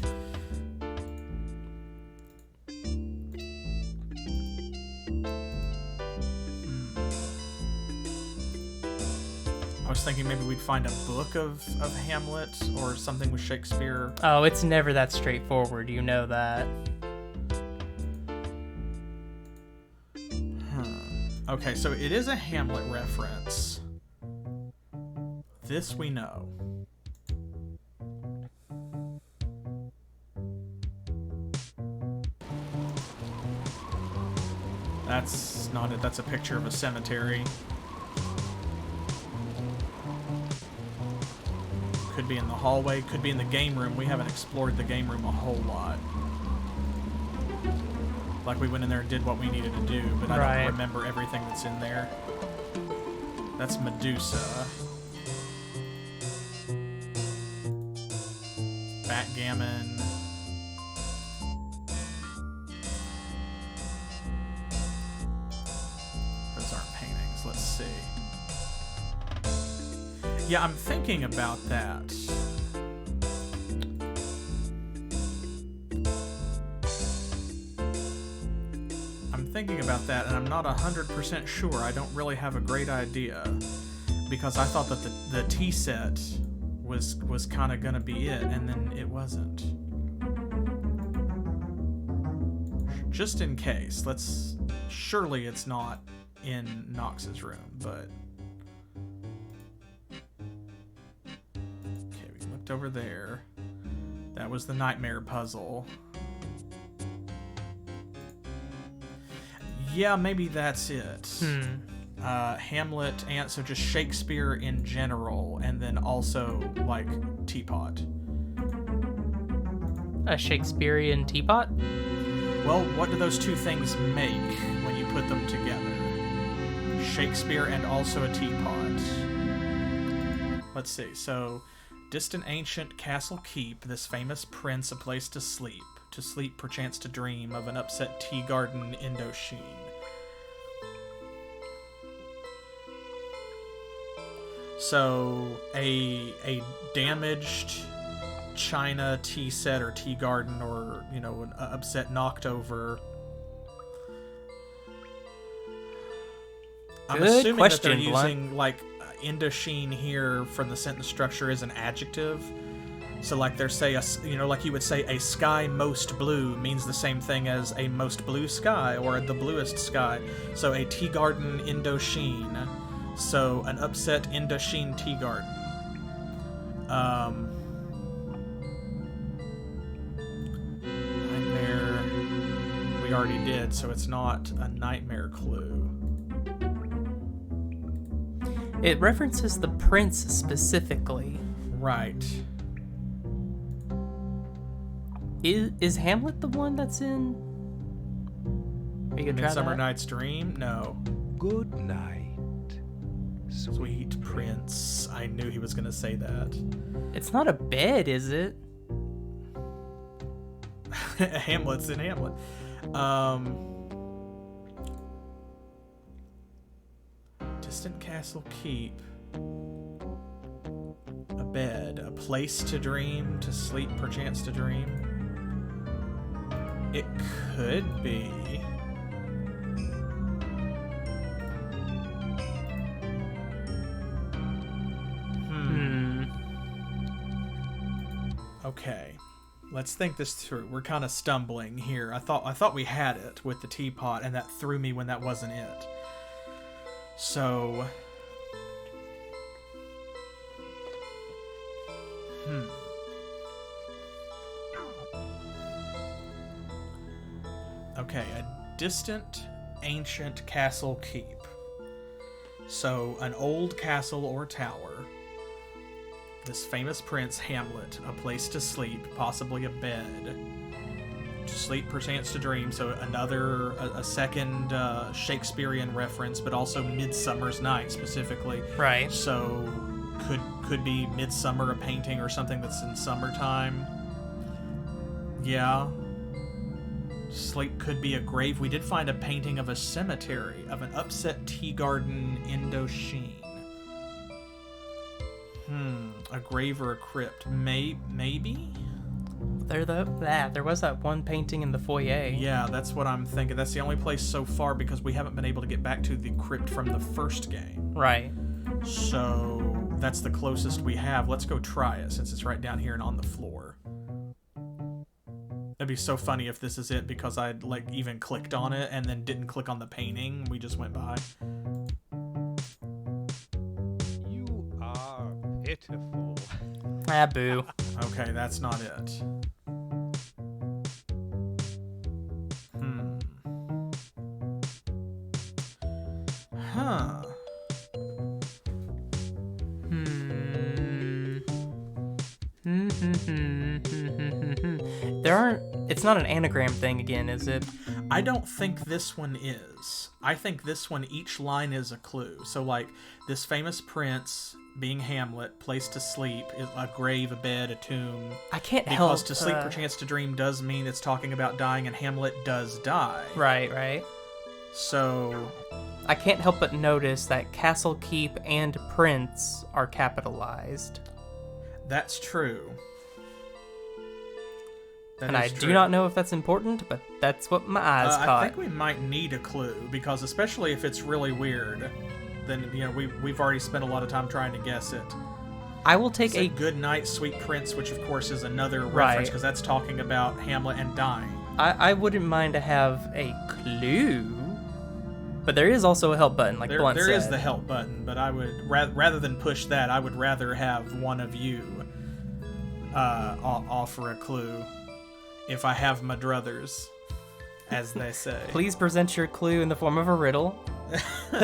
I was was thinking maybe we'd find a book of Hamlet or something with Shakespeare. Oh, it's never that straightforward. You know that. Okay, so it is a Hamlet reference. This we know. That's not it. That's a picture of a cemetery. Could be in the hallway, could be in the game room. We haven't explored the game room a whole lot. Like we went in there and did what we needed to do, but I don't remember everything that's in there. That's Medusa. Backgammon. Those aren't paintings. Let's see. Yeah, I'm thinking about that. Thinking about that, and I'm not 100% sure. I don't really have a great idea, because I thought that the tea set was kind of gonna be it, and then it wasn't. Just in case, surely it's not in Knox's room, but okay, we looked over there. That was the nightmare puzzle. Yeah, maybe that's it. Hamlet, and so just Shakespeare in general, and then also, like, teapot. A Shakespearean teapot? Well, what do those two things make when you put them together? Shakespeare and also a teapot. Let's see, so, distant ancient castle keep, this famous prince a place to sleep perchance to dream of an upset tea garden Indochine. So a damaged china tea set or tea garden, or an upset, knocked over. I'm assuming that they're using like Indochine here for the sentence structure as an adjective. So like they're like you would say a sky most blue means the same thing as a most blue sky or the bluest sky. So a tea garden Indochine. So an upset Indochine tea garden. Nightmare we already did, so it's not a nightmare clue. It references the prince specifically. Right. Is Hamlet the one that's in Midsummer Night's Dream? No. Good night, sweet prince. I knew he was going to say that. It's not a bed, is it? Hamlet's in Hamlet. Distant castle keep. A bed. A place to dream, to sleep perchance to dream. It could be. Okay, let's think this through. We're kind of stumbling here. I thought we had it with the teapot, and that threw me when that wasn't it. So, okay, a distant, ancient castle keep. So, an old castle or tower. This famous prince, Hamlet, a place to sleep, possibly a bed. To sleep, perchance to dream, so a second Shakespearean reference, but also Midsummer's Night specifically. Right. So, could be Midsummer, a painting or something that's in summertime. Yeah. Sleep could be a grave. We did find a painting of a cemetery, of an upset tea garden Indochine. A grave or a crypt. Maybe? There was that one painting in the foyer. Yeah, that's what I'm thinking. That's the only place so far because we haven't been able to get back to the crypt from the first game. Right. So that's the closest we have. Let's go try it since it's right down here and on the floor. That'd be so funny if this is it because I'd like even clicked on it and then didn't click on the painting. We just went by. You are pitiful. Ah, boo. Okay, that's not it. Huh. There aren't... It's not an anagram thing again, is it? I don't think this one is. I think this one, each line is a clue. So, like, this famous prince, being Hamlet, placed to sleep, a grave, a bed, a tomb. I can't help... Because to sleep, perchance to dream does mean it's talking about dying, and Hamlet does die. Right. So... I can't help but notice that castle, keep, and prince are capitalized. That's true. And I do not know if that's important, but that's what my eyes caught. I think we might need a clue, because especially if it's really weird, then, you know, we've already spent a lot of time trying to guess it. I will take a... Good night, sweet prince, which of course is another reference, because that's talking about Hamlet and dying. I wouldn't mind to have a clue, but there is also a help button, like Blunt said. There is the help button, but I would, rather than push that, I would rather have one of you offer a clue. If I have my druthers, as they say. Please present your clue in the form of a riddle. But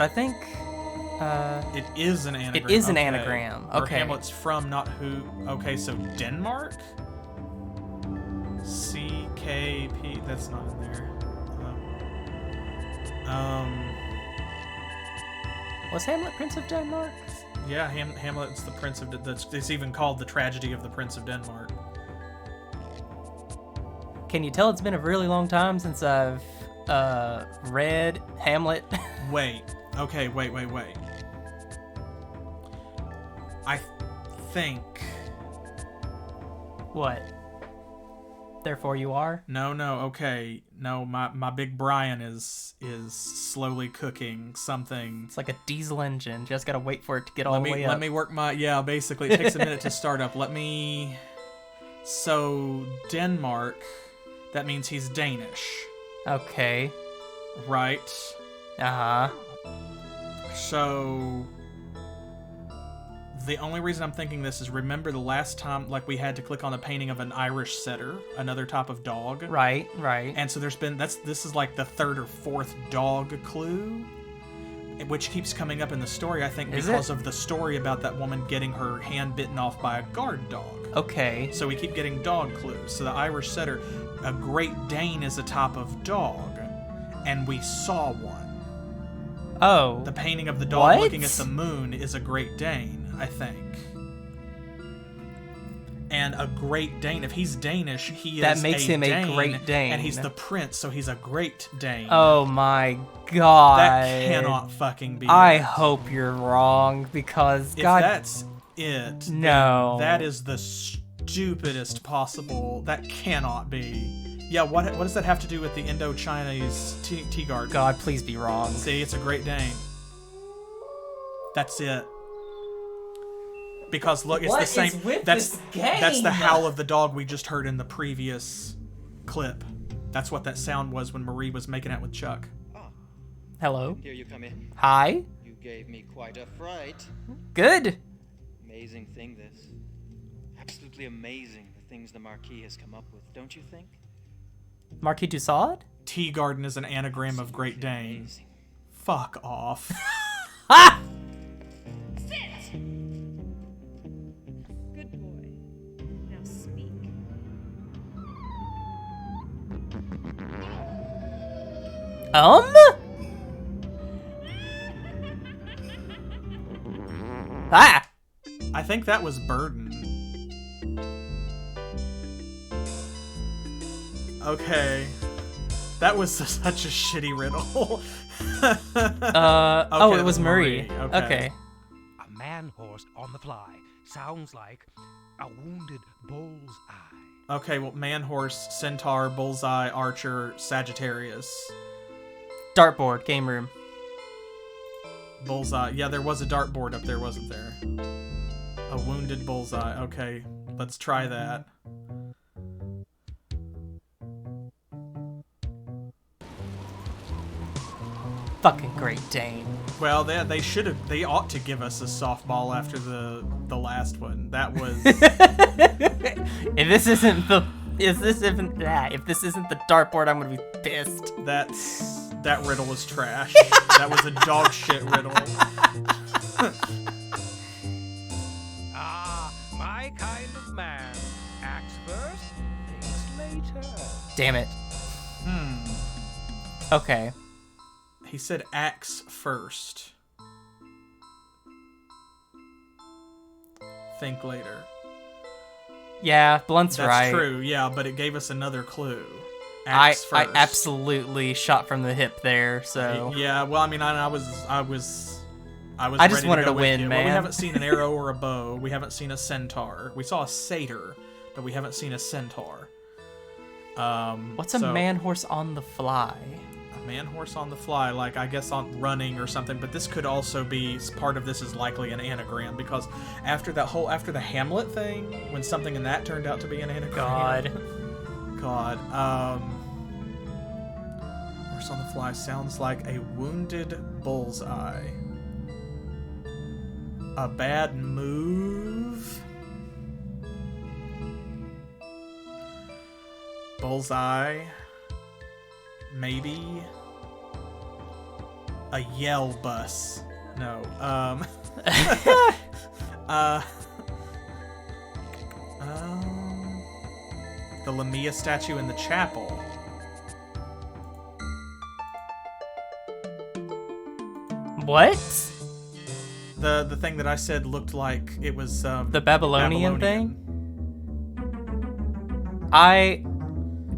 I think... it is an anagram. It is an anagram. Okay. Where Hamlet's from, not who... Okay, so Denmark? CKP... That's not in there. Was Hamlet Prince of Denmark? Yeah, Hamlet's the Prince of... It's even called the Tragedy of the Prince of Denmark. Can you tell it's been a really long time since I've read Hamlet? Wait. Okay, wait. I think... What? Therefore you are? No, okay. No, my big Brian is slowly cooking something. It's like a diesel engine. Just gotta wait for it to get all the way up. Let me work my... Yeah, basically. It takes a minute to start up. So, Denmark, that means he's Danish. Okay. Right? Uh-huh. So... The only reason I'm thinking this is remember the last time, like, we had to click on the painting of an Irish setter, another type of dog. Right. And so this is like the third or fourth dog clue, which keeps coming up in the story, I think, because of the story about that woman getting her hand bitten off by a guard dog. Okay. So we keep getting dog clues. So the Irish setter, a Great Dane is a type of dog, and we saw one. Oh. The painting of the dog looking at the moon is a Great Dane, I think. And a Great Dane, if he's Danish, that makes him a Great Dane. And he's the prince, so he's a Great Dane. Oh my god. That cannot fucking be I it. hope you're wrong, because if god... that's it, no. That is the stupidest possible... That cannot be... Yeah, what does that have to do with the Indo-Chinese tea garden? God, please be wrong. See, it's a Great Dane. That's it. Because look, it's the same. That's the howl of the dog we just heard in the previous clip. That's what that sound was when Marie was making out with Chuck. Hello. Here you come in. Hi. You gave me quite a fright. Good. Amazing thing, this. Absolutely amazing, the things the Marquis has come up with, don't you think? Marquis du Sade? Tea garden is an anagram of Great Dane. Amazing. Fuck off. Ah! Sit! Good boy. Now speak. Ah! I think that was Burden. Okay. That was such a shitty riddle. Oh, it was Marie. Okay. A man horse on the fly sounds like a wounded bull's eye. Okay, well, man, horse, centaur, bullseye, archer, Sagittarius. Dartboard, game room. Bullseye. Yeah, there was a dartboard up there, wasn't there? A wounded bullseye. Okay, let's try that. Fucking Great Dane. Well, they ought to give us a softball after the last one. That was. If this isn't the dartboard, I'm gonna be pissed. That riddle was trash. That was a dog shit riddle. My kind of man. Acts first, thinks later. Damn it. Okay. He said axe first. Think later. Yeah, Blunt's right. That's true, yeah, but it gave us another clue. I Axe first. absolutely shot from the hip there, so. Yeah, well, I mean, I just wanted to win, man. Well, we haven't seen an arrow or a bow. We haven't seen a centaur. We saw a satyr, but we haven't seen a centaur. What's a man horse on the fly? A man horse on the fly, like I guess on running or something. But this could also be part of this is likely an anagram because after the Hamlet thing, when something in that turned out to be an anagram. God. Horse on the fly sounds like a wounded bullseye. A bad move. Bullseye. Maybe. A yell bus. No. The Lamia statue in the chapel. What? The thing that I said looked like it was the Babylonian thing?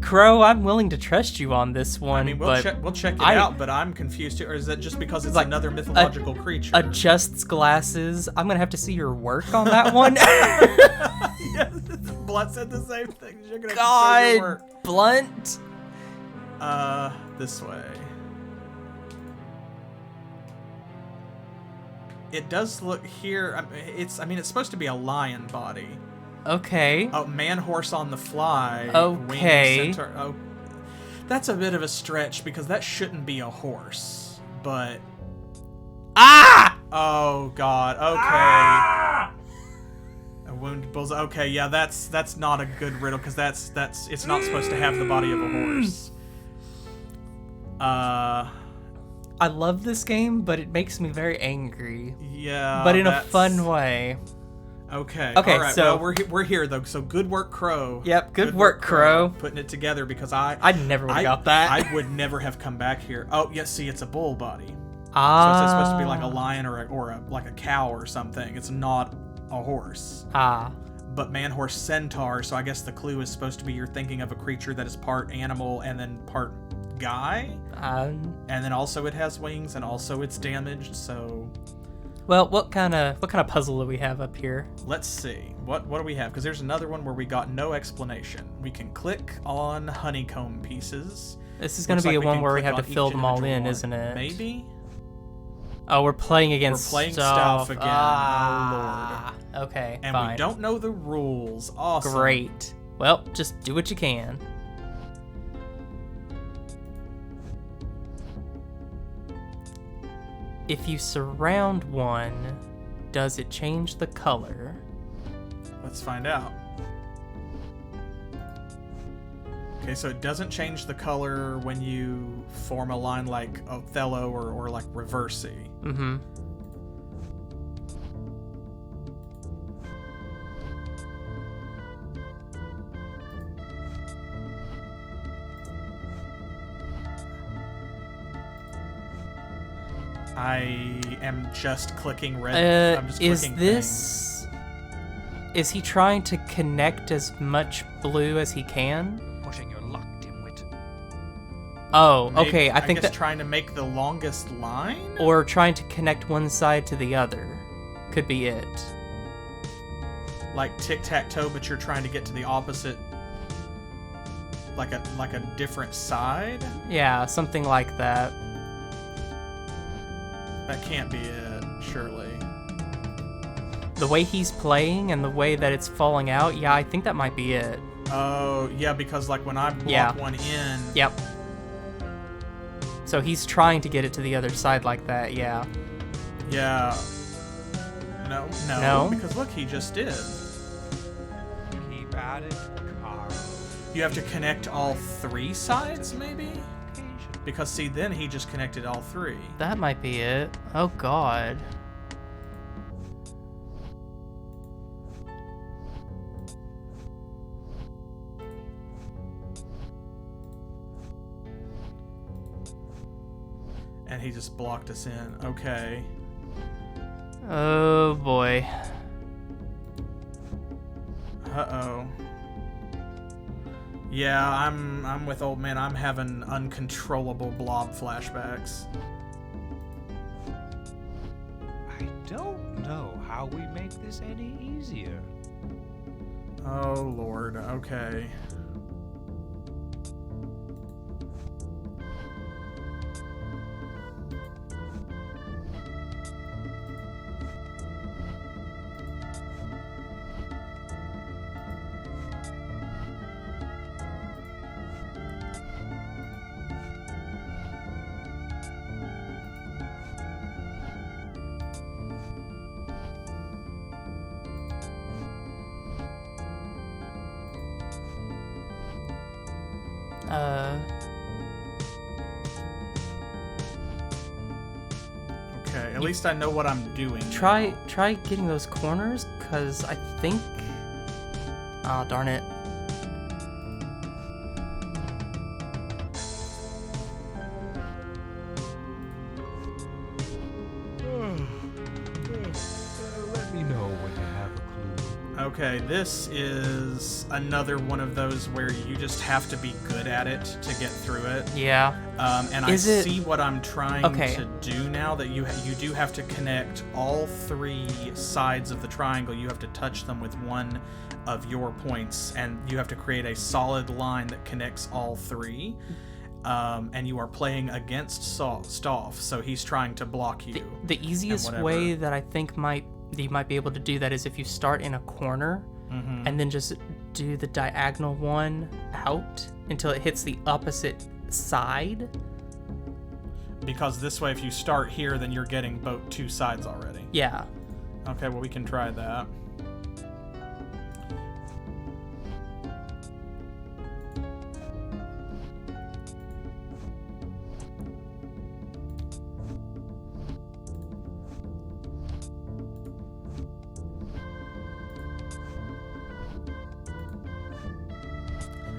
Crow, I'm willing to trust you on this one. I mean, we'll check it out, but I'm confused too. Or is that just because it's like another mythological creature? Adjusts glasses. I'm gonna have to see your work on that one. Yeah, Blunt said the same thing. You're gonna have to show your work. Blunt. This way. It does look here. It's supposed to be a lion body. Okay. Oh, man horse on the fly. Okay. Winged centaur. Oh, that's a bit of a stretch because that shouldn't be a horse. But oh god. Okay. A wounded bullseye. Okay, yeah, that's not a good riddle because it's not supposed to have the body of a horse. I love this game, but it makes me very angry. Yeah. But in a fun way. Okay. Okay. All right. So well, we're here though. So good work, Crow. Yep. Good work, Crow. Putting it together because I never would have got that. I would never have come back here. Oh, yes. See, it's a bull body. So it's supposed to be like a lion or like a cow or something. It's not a horse. But man, horse, centaur. So I guess the clue is supposed to be you're thinking of a creature that is part animal and then part guy. And then also it has wings and also it's damaged. So. Well, what kind of puzzle do we have up here? Let's see. What do we have? Because there's another one where we got no explanation. We can click on honeycomb pieces. This is going to be a one where we have to fill them all in, isn't it? Maybe. Oh, we're playing against Stauf again. Oh Lord. Okay. And fine. we don't know the rules. Awesome. Great. Well, just do what you can. If you surround one, does it change the color? Let's find out. Okay, so it doesn't change the color when you form a line like Othello or like Reversi. Mm-hmm. I am just clicking red. I'm just clicking things. Is he trying to connect as much blue as he can? Pushing your luck, dimwit. Oh, Maybe, okay. I think that's trying to make the longest line? Or trying to connect one side to the other. Could be it. Like tic-tac-toe, but you're trying to get to the opposite like a different side? Yeah, something like that. That can't be it, surely. The way he's playing and the way that it's falling out, yeah, I think that might be it. Oh, yeah, because like when I block one in... Yep. So he's trying to get it to the other side like that, yeah. Yeah. No, because look, he just did. Keep at it, Carl. You have to connect all 3 sides, maybe? Because, see, then he just connected all 3. That might be it. Oh, God. And he just blocked us in. Okay. Oh, boy. Uh-oh. Yeah, I'm with old man. I'm having uncontrollable blob flashbacks. I don't know how we make this any easier. Oh, Lord. Okay. Okay, at least I know what I'm doing. Try getting those corners, because I think... Oh, darn it. Let me know when you have a clue. Okay, this is another one of those where you just have to be good at it to get through it. Yeah. And I see what I'm trying to do now, that you do have to connect all 3 sides of the triangle. You have to touch them with one of your points, and you have to create a solid line that connects all 3. And you are playing against Stauf, so he's trying to block you. The easiest way that I think you might be able to do that is if you start in a corner and then just do the diagonal one out until it hits the opposite side. Because this way, if you start here, then you're getting both 2 sides already. Yeah. Okay, well, we can try that.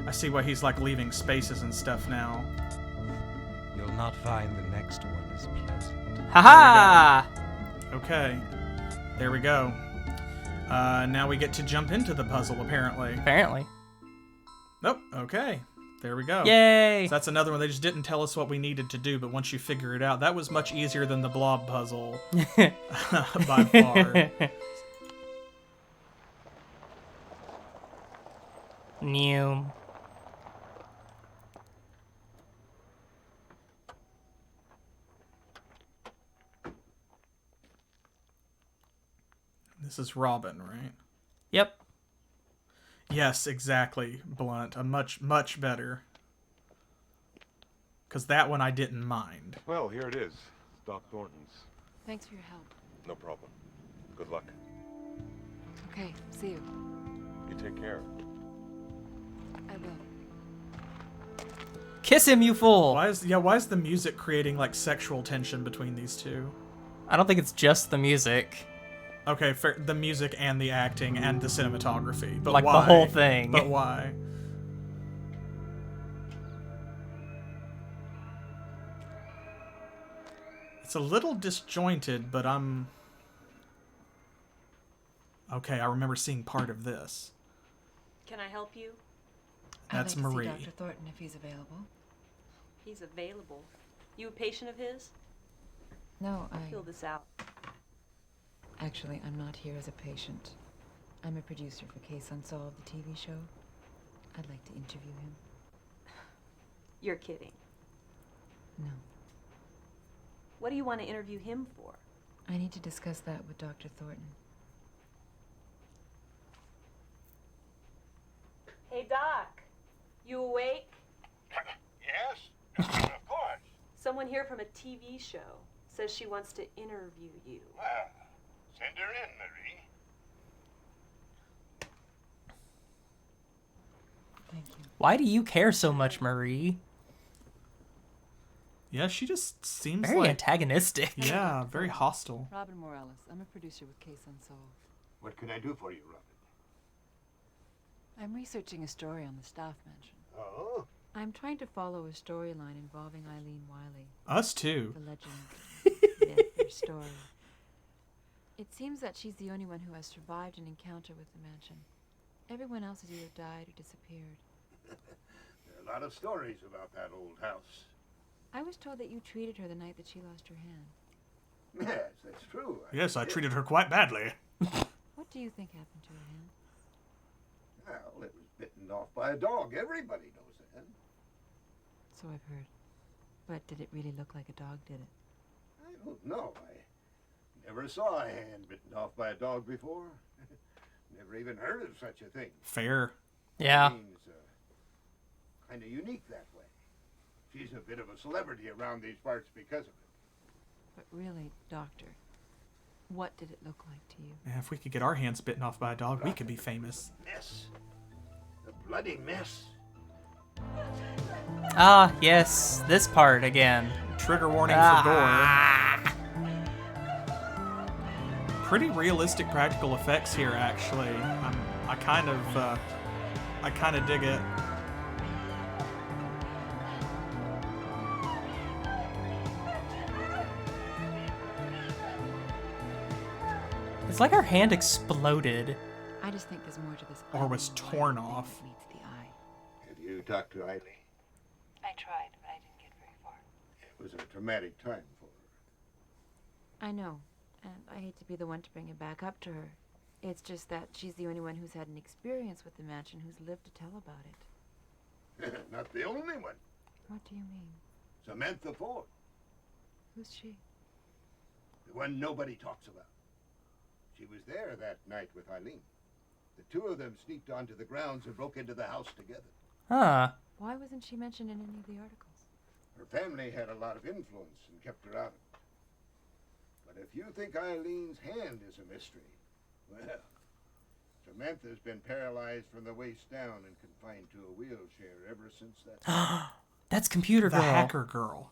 I see why he's like leaving spaces and stuff now. You'll not find the next one as pleasant. Haha! Okay, there we go. Now we get to jump into the puzzle, apparently. Apparently. Nope, okay. There we go. Yay! So that's another one. They just didn't tell us what we needed to do, but once you figure it out, that was much easier than the blob puzzle. By far. New. This is Robin, right? Yep. Yes, exactly, Blunt. A much better. Because that one I didn't mind. Well, here it is. Doc Thornton's. Thanks for your help. No problem. Good luck. Okay, see you. You take care. I will. Kiss him, you fool! Why is the music creating like sexual tension between these two? I don't think it's just the music. Okay, fair, the music and the acting and the cinematography, but like why? The whole thing. But why? It's a little disjointed, but I'm... Okay, I remember seeing part of this. Can I help you? That's I'd like Marie. to see Dr. Thornton if he's available. He's available. You a patient of his? No, Fill this out. Actually, I'm not here as a patient. I'm a producer for Case Unsolved, the TV show. I'd like to interview him. You're kidding. No. What do you want to interview him for? I need to discuss that with Dr. Thornton. Hey, Doc. You awake? Yes, of course. Someone here from a TV show says she wants to interview you. Well, send her in, Marie. Thank you. Why do you care so much, Marie? Yeah, she just seems Very like antagonistic. yeah, very hostile. Robin Morales. I'm a producer with Case Unsolved. What can I do for you, Robin? I'm researching a story on the Stauf mansion. Oh? I'm trying to follow a storyline involving Eileen Wiley, Us too. the legend, myth, or story. It seems that she's the only one who has survived an encounter with the mansion. Everyone else has either died or disappeared. There are a lot of stories about that old house. I was told that you treated her the night that she lost her hand. Yes, that's true. Yes, I did. treated her quite badly. What do you think happened to her hand? Well, it was bitten off by a dog. Everybody knows that. So I've heard. But did it really look like a dog, did it? I don't know. I never saw a hand bitten off by a dog before. Never even heard of such a thing. Fair. Yeah. Seems kind of unique that way. She's a bit of a celebrity around these parts because of it. But really, Doctor, what did it look like to you? Man, if we could get our hands bitten off by a dog, we could be famous. Mess. A bloody mess. Ah, yes, this part again. Trigger warning for Ah. gore. Pretty realistic practical effects here, actually. I kind of dig it. It's like her hand exploded. I just think there's more to this. Or was Eileen torn Wiley thing off. that meets the eye. Have you talked to Eileen? I tried, but I didn't get very far. It was a traumatic time for her. I know, and I hate to be the one to bring it back up to her. It's just that she's the only one who's had an experience with the mansion who's lived to tell about it. Not the only one. What do you mean? Samantha Ford. Who's she? The one nobody talks about. She was there that night with Eileen. The two of them sneaked onto the grounds and broke into the house together. Huh. Why wasn't she mentioned in any of the articles? Her family had a lot of influence and kept her out of it. But if you think Eileen's hand is a mystery, well, Samantha's been paralyzed from the waist down and confined to a wheelchair ever since that time. That's Computer The Girl. hacker girl.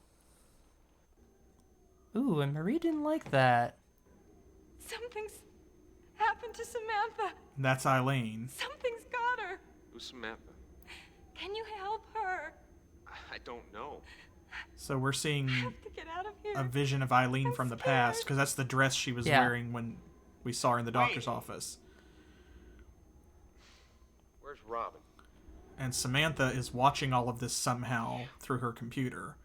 Ooh, and Marie didn't like that. Something's happened to Samantha. That's Eileen. Something's got her. Who's Samantha? Can you help her? I don't know. So we're seeing I have to get out of here. a vision of Eileen I'm from the scared. past, because that's the dress she was Yeah. wearing when we saw her in the doctor's office. Where's Robin? And Samantha is watching all of this somehow through her computer.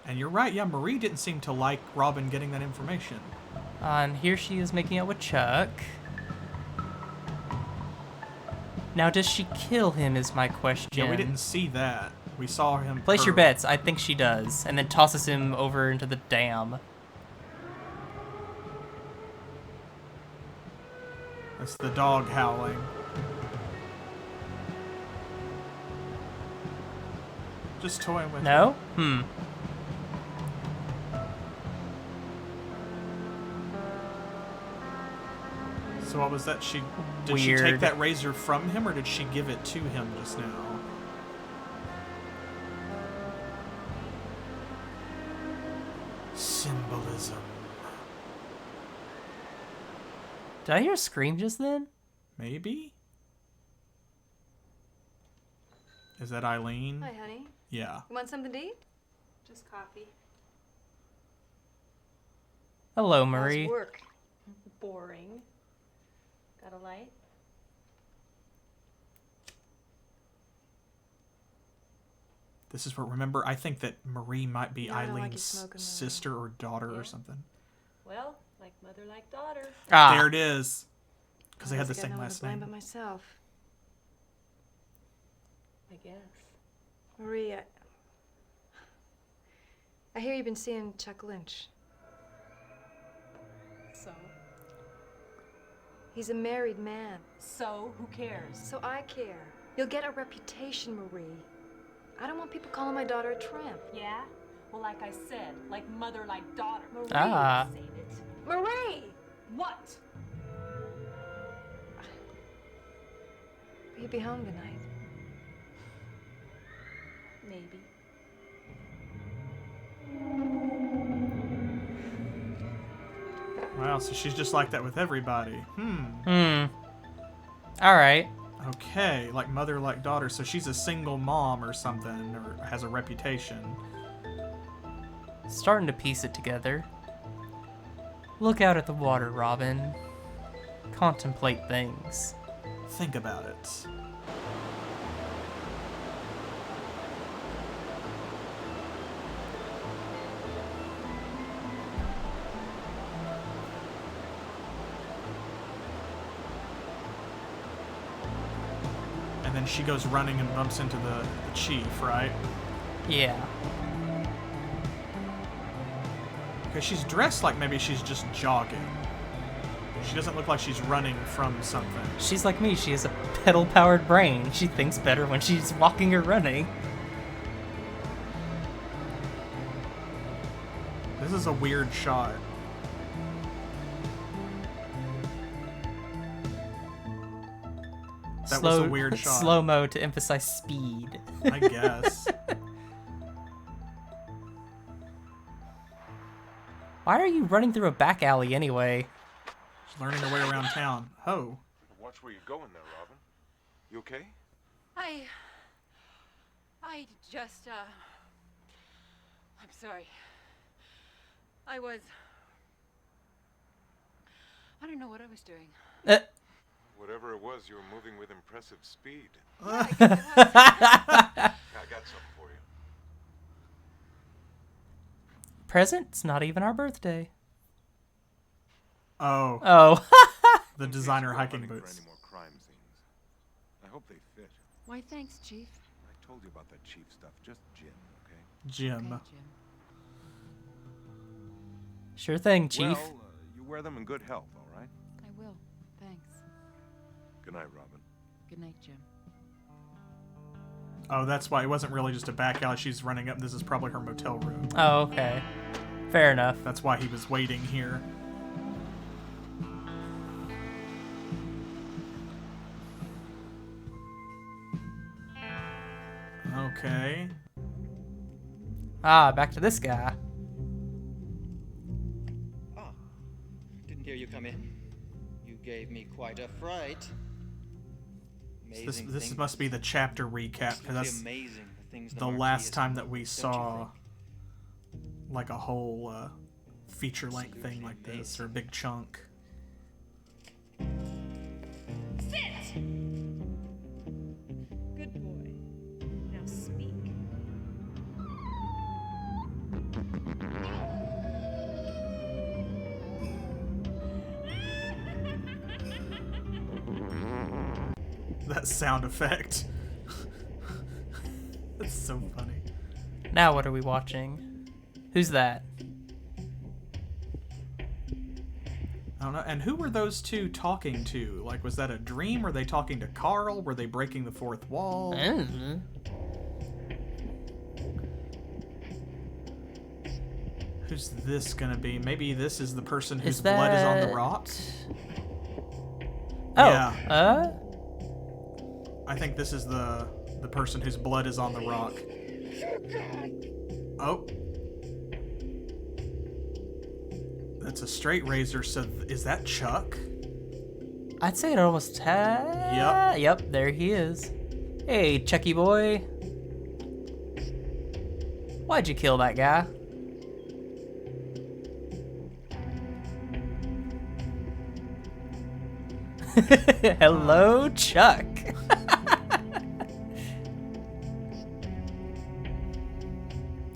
And you're right, yeah, Marie didn't seem to like Robin getting that information. And here she is making out with Chuck. Now, does she kill him is my question. Yeah, we didn't see that. We saw him... Place your her- bets. I think she does. And then tosses him over into the dam. That's the dog howling. Just toying with No? Hmm. So what was that? Did she take Weird. that razor from him, or did she give it to him just now? Symbolism. Did I hear a scream just then? Maybe? Is that Eileen? Hi, honey. Yeah. You want something to eat? Just coffee. Hello, How's Marie. work? Boring. Got a light? This is what, remember, I think that Marie might be No, I don't like you Eileen's smoking, Marie. sister or daughter Yeah? or something. Well, like mother, like daughter. Ah, There it is. Because they had the Honestly, I same don't last wanna blame name. but myself. I guess. Marie, I hear you've been seeing Chuck Lynch. So? He's a married man. So? Who cares? So I care. You'll get a reputation, Marie. I don't want people calling my daughter a tramp. Yeah? Well, like I said, like mother, like daughter. Marie, Ah. save it. Marie! What? Will you be home tonight? Maybe. Wow, so she's just like that with everybody. Alright. Okay, like mother, like daughter. So she's a single mom or something, or has a reputation. Starting to piece it together. Look out at the water, Robin. Contemplate things. Think about it. And then she goes running and bumps into the chief, right? Yeah. Because she's dressed like maybe she's just jogging. She doesn't look like she's running from something. She's like me. She has a pedal-powered brain. She thinks better when she's walking or running. This is a weird shot. That was a weird shot. Slow-mo to emphasize speed. I guess. Why are you running through a back alley anyway? She's learning her way around town. Oh. Watch where you're going there, Robin. You okay? I just, I'm sorry. I don't know what I was doing. Whatever it was, you were moving with impressive speed. Yeah, I guess it was. I got something for you. Present? It's not even our birthday. Oh. Oh. The designer hiking For boots. any more crime scenes. I hope they fit. Why, thanks, Chief. I told you about that chief stuff. Just Jim, okay? Jim. Okay, Jim. Sure thing, Chief. Well, you wear them in good health, all right? I will. Thanks. Good night, Robin. Good night, Jim. Oh, that's why it wasn't really just a back alley. She's running up. This is probably her motel room. Oh, okay. Fair enough. That's why he was waiting here. Okay. Ah, back to this guy. Ah, didn't hear you come in. You gave me quite a fright. This must be the chapter recap, because that's amazing the things the Marquis last has time come that we up with, don't you saw think? like a whole feature-length thing Absolutely like this, or a big chunk. Sit! Good boy. Now speak. That sound effect. That's so funny. Now what are we watching? Who's that? I don't know. And who were those two talking to? Like, was that a dream? Were they talking to Carl? Were they breaking the fourth wall? Who's this gonna be? Maybe this is the person whose blood is on the rock? Oh, yeah. I think this is the person whose blood is on the rock. Oh. That's a straight razor, so is that Chuck? I'd say it almost Yep. Yep, there he is. Hey, Chucky boy. Why'd you kill that guy? Hello, Chuck.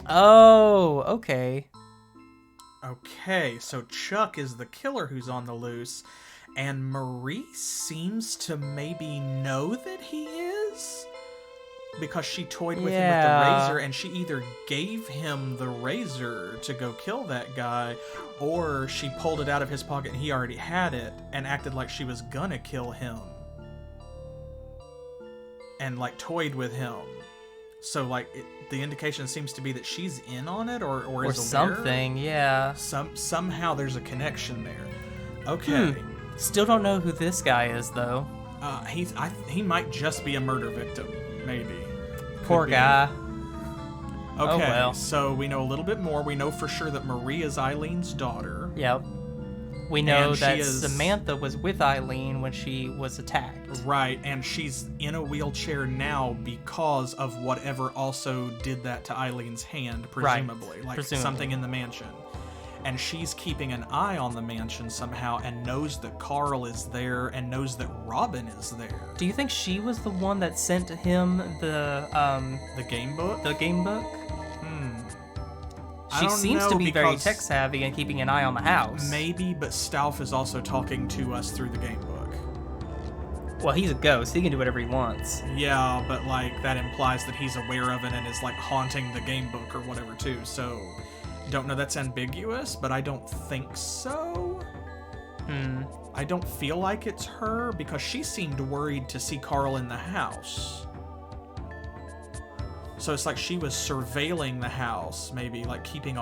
Oh, okay. Okay, so Chuck is the killer who's on the loose, and Marie seems to maybe know that he is? because she toyed with him with the razor, and she either gave him the razor to go kill that guy, or she pulled it out of his pocket and he already had it and acted like she was gonna kill him and like toyed with him. So like the indication seems to be that she's in on it, or is aware. Something. Yeah. Somehow there's a connection there. Okay. Still don't know who this guy is though. He might just be a murder victim, maybe. Poor guy. Okay, Oh, well. So we know a little bit more. We know for sure that Marie is Eileen's daughter. Yep. We know And that she is- Samantha was with Eileen when she was attacked. Right, and she's in a wheelchair now because of whatever also did that to Eileen's hand, presumably. Like presumably. something in the mansion. And she's keeping an eye on the mansion somehow and knows that Carl is there and knows that Robin is there. Do you think she was the one that sent him the game book? The game book? I She don't seems know, to be very because tech savvy and keeping an eye on the house. Maybe, but Stauf is also talking to us through the game book. Well, he's a ghost. He can do whatever he wants. Yeah, but like that implies that he's aware of it and is like haunting the game book or whatever too. So, don't know, that's ambiguous, but I don't think so. I don't feel like it's her because she seemed worried to see Carl in the house. So it's like she was surveilling the house, maybe like keeping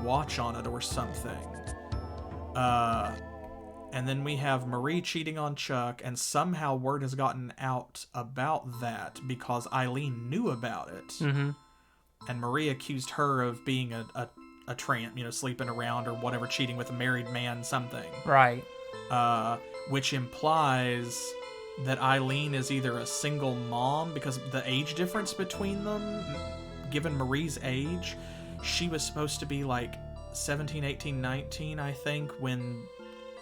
watch on it or something. And then we have Marie cheating on Chuck, and somehow word has gotten out about that because Eileen knew about it. Mm-hmm. And Marie accused her of being a tramp, sleeping around or whatever, cheating with a married man, something. Right. Which implies that Eileen is either a single mom, because the age difference between them, given Marie's age, she was supposed to be like 17, 18, 19, I think, when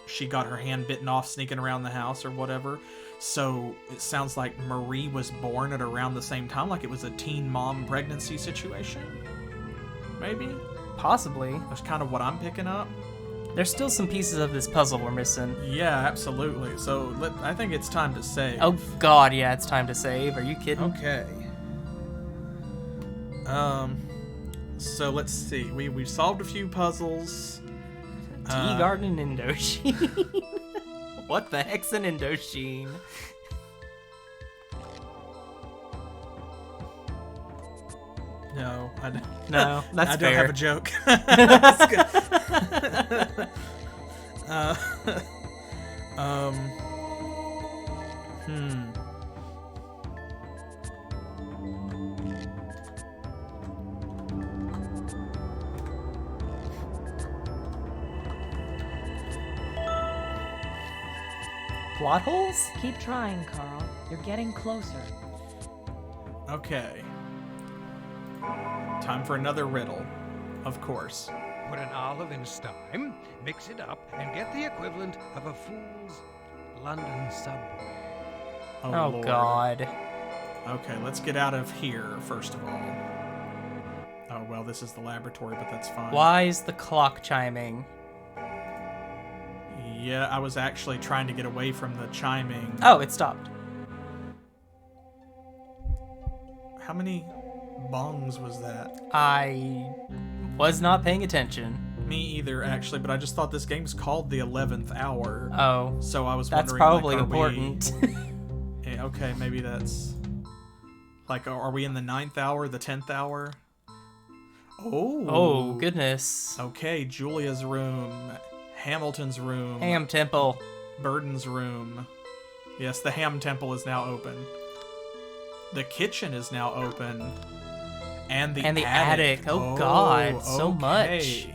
she got her hand bitten off sneaking around the house or whatever. So it sounds like Marie was born at around the same time, like it was a teen mom pregnancy situation. Maybe? Possibly. That's kind of what I'm picking up. There's still some pieces of this puzzle we're missing. Yeah, absolutely. So I think it's time to save. Oh god, yeah, it's time to save. Are you kidding? Okay. So let's see. We solved a few puzzles. Tea garden and Indochine. What the heck's an Indochine? No, I don't. No, that's I don't fair. have a joke. That's good. Plot holes? Keep trying, Carl. You're getting closer. Okay. Time for another riddle, of course. Put an olive in steam, mix it up, and get the equivalent of a fool's London subway. Oh Lord. god. Okay, let's get out of here, first of all. Oh, well, this is the laboratory, but that's fine. Why is the clock chiming? Yeah, I was actually trying to get away from the chiming. Oh, it stopped. How many bongs was that? I was not paying attention. Me either, actually, but I just thought this game's called the 11th Hour. Oh. So I was That's wondering, probably like, important. Okay, maybe that's... Like, are we in the 9th hour, the 10th hour? Oh, goodness. Okay, Julia's room, Hamilton's room. Ham Temple. Burden's room. Yes, the Ham Temple is now open. The kitchen is now open. And the attic. Oh, God, so much.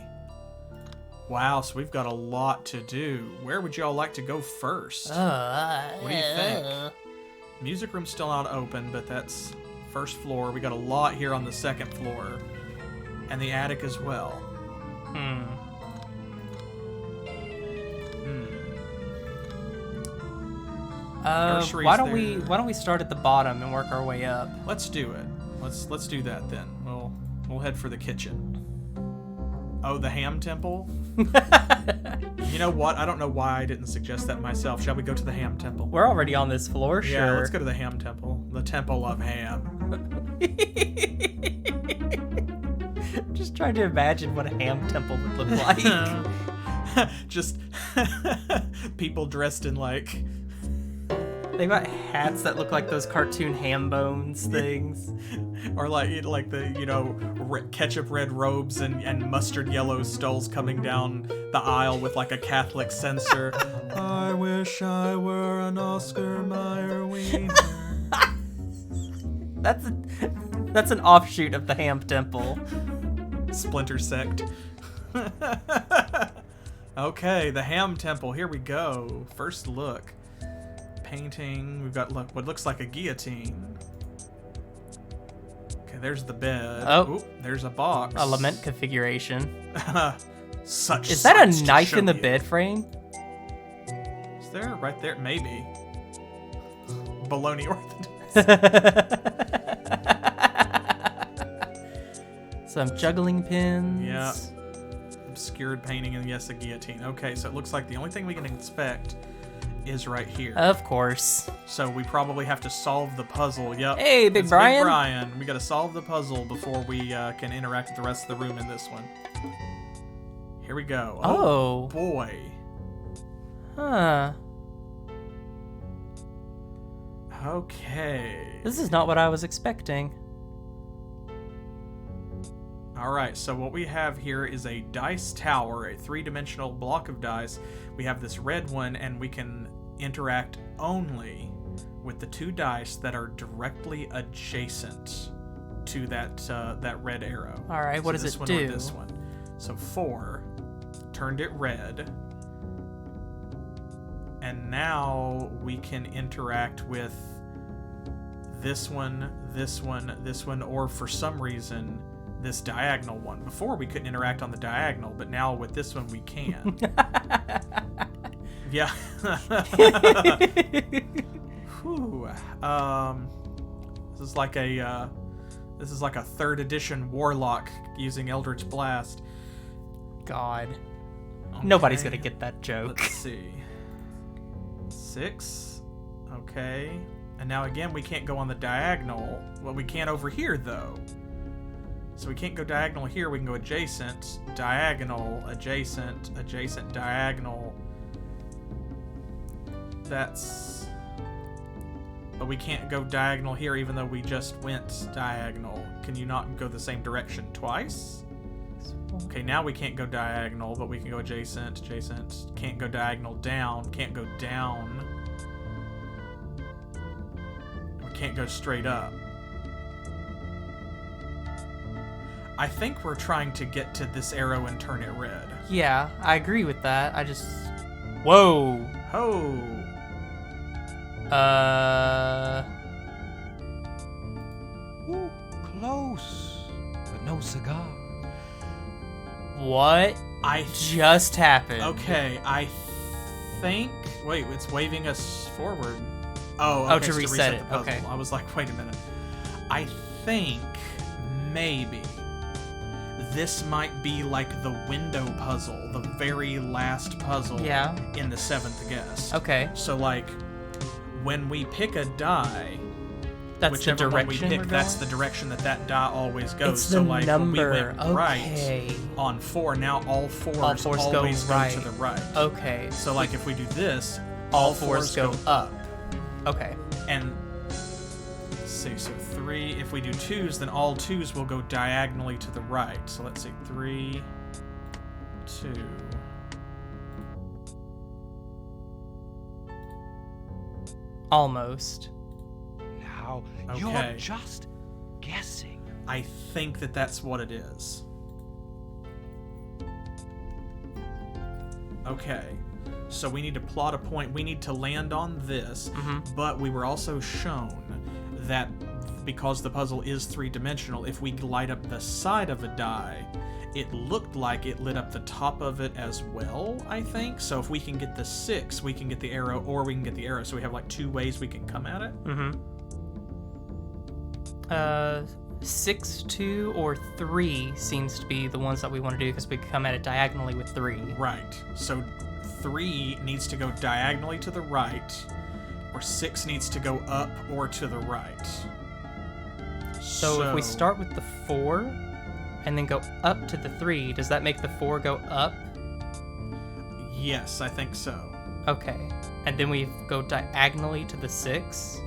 Wow, so we've got a lot to do. Where would y'all like to go first? What do you think? Music room's still not open, but that's first floor. We got a lot here on the second floor. And the attic as well. Why don't we start at the bottom and work our way up? Let's do it. Let's do that then. We'll head for the kitchen. Oh, the Ham Temple? You know what? I don't know why I didn't suggest that myself. Shall we go to the Ham Temple? We're already on this floor, sure. Yeah, let's go to the Ham Temple. The Temple of Ham. Just trying to imagine what a ham temple would look like. Just people dressed in like... They got hats that look like those cartoon ham bones things. Or like the, you know, ketchup red robes and mustard yellow stoles coming down the aisle with like a Catholic censer. I wish I were an Oscar Mayer wiener. That's an offshoot of the ham temple. Splinter sect. Okay, the ham temple. Here we go. First look. Painting. We've got what looks like a guillotine. Okay, there's the bed. Oh. Ooh, there's a box. A lament configuration. Such. Is that a sights to knife show in the you. bed frame? Is there? Right there? Maybe. Baloney orthodox. Some juggling pins. Yeah. Obscured painting and yes, a guillotine. Okay, so it looks like the only thing we can inspect is right here. Of course. So we probably have to solve the puzzle. Yep. Hey, Big It's Brian. Big Brian. We got to solve the puzzle before we can interact with the rest of the room in this one. Here we go. Oh. Boy. Huh. Okay. This is not what I was expecting. All right, so what we have here is a dice tower, a three-dimensional block of dice. We have this red one, and we can interact only with the two dice that are directly adjacent to that red arrow. All right, what does this it one do? Or this one. So 4 turned it red, and now we can interact with this one, this one, this one, or for some reason, this diagonal one. Before we couldn't interact on the diagonal, but now with this one we can. Yeah. Whew. This is like a 3rd edition warlock using Eldritch Blast. God. Okay. Nobody's gonna get that joke. Let's see. 6. Okay. And now again we can't go on the diagonal. Well, we can over here though. So we can't go diagonal here, we can go adjacent, diagonal, adjacent, adjacent, diagonal. That's... But we can't go diagonal here even though we just went diagonal. Can you not go the same direction twice? Okay, now we can't go diagonal, but we can go adjacent, adjacent. Can't go diagonal down, can't go down. We can't go straight up. I think we're trying to get to this arrow and turn it red. Yeah, I agree with that. I just... Whoa! Ho! Ooh, close, but no cigar. What just happened? Okay, I think... Wait, it's waving us forward. Oh, okay, to reset it. the puzzle. Okay. I was like, wait a minute. I think maybe this might be like the window puzzle, the very last puzzle in the 7th guess. Okay. So like, when we pick a die, that's whichever the direction one we pick, that's the direction that die always goes. It's so the like number. when we went right on 4, now all fours always go to the right. Okay. So like if we do this, all fours go up. Okay. And let's see, so 3, if we do 2s, then all 2s will go diagonally to the right. So let's see, 3, 2. Almost. Now, Okay. you're just guessing. I think that's what it is. Okay. So we need to plot a point. We need to land on this, but we were also shown that because the puzzle is 3-dimensional, if we light up the side of a die, it looked like it lit up the top of it as well, I think. So if we can get the 6, we can get the arrow, or we can get the arrow. So we have like 2 ways we can come at it. 6, 2, or 3 seems to be the ones that we want to do because we can come at it diagonally with 3. Right. So 3 needs to go diagonally to the right, or 6 needs to go up or to the right. So if we start with the 4 and then go up to the 3, does that make the 4 go up? Yes, I think so. Okay. And then we go diagonally to the 6.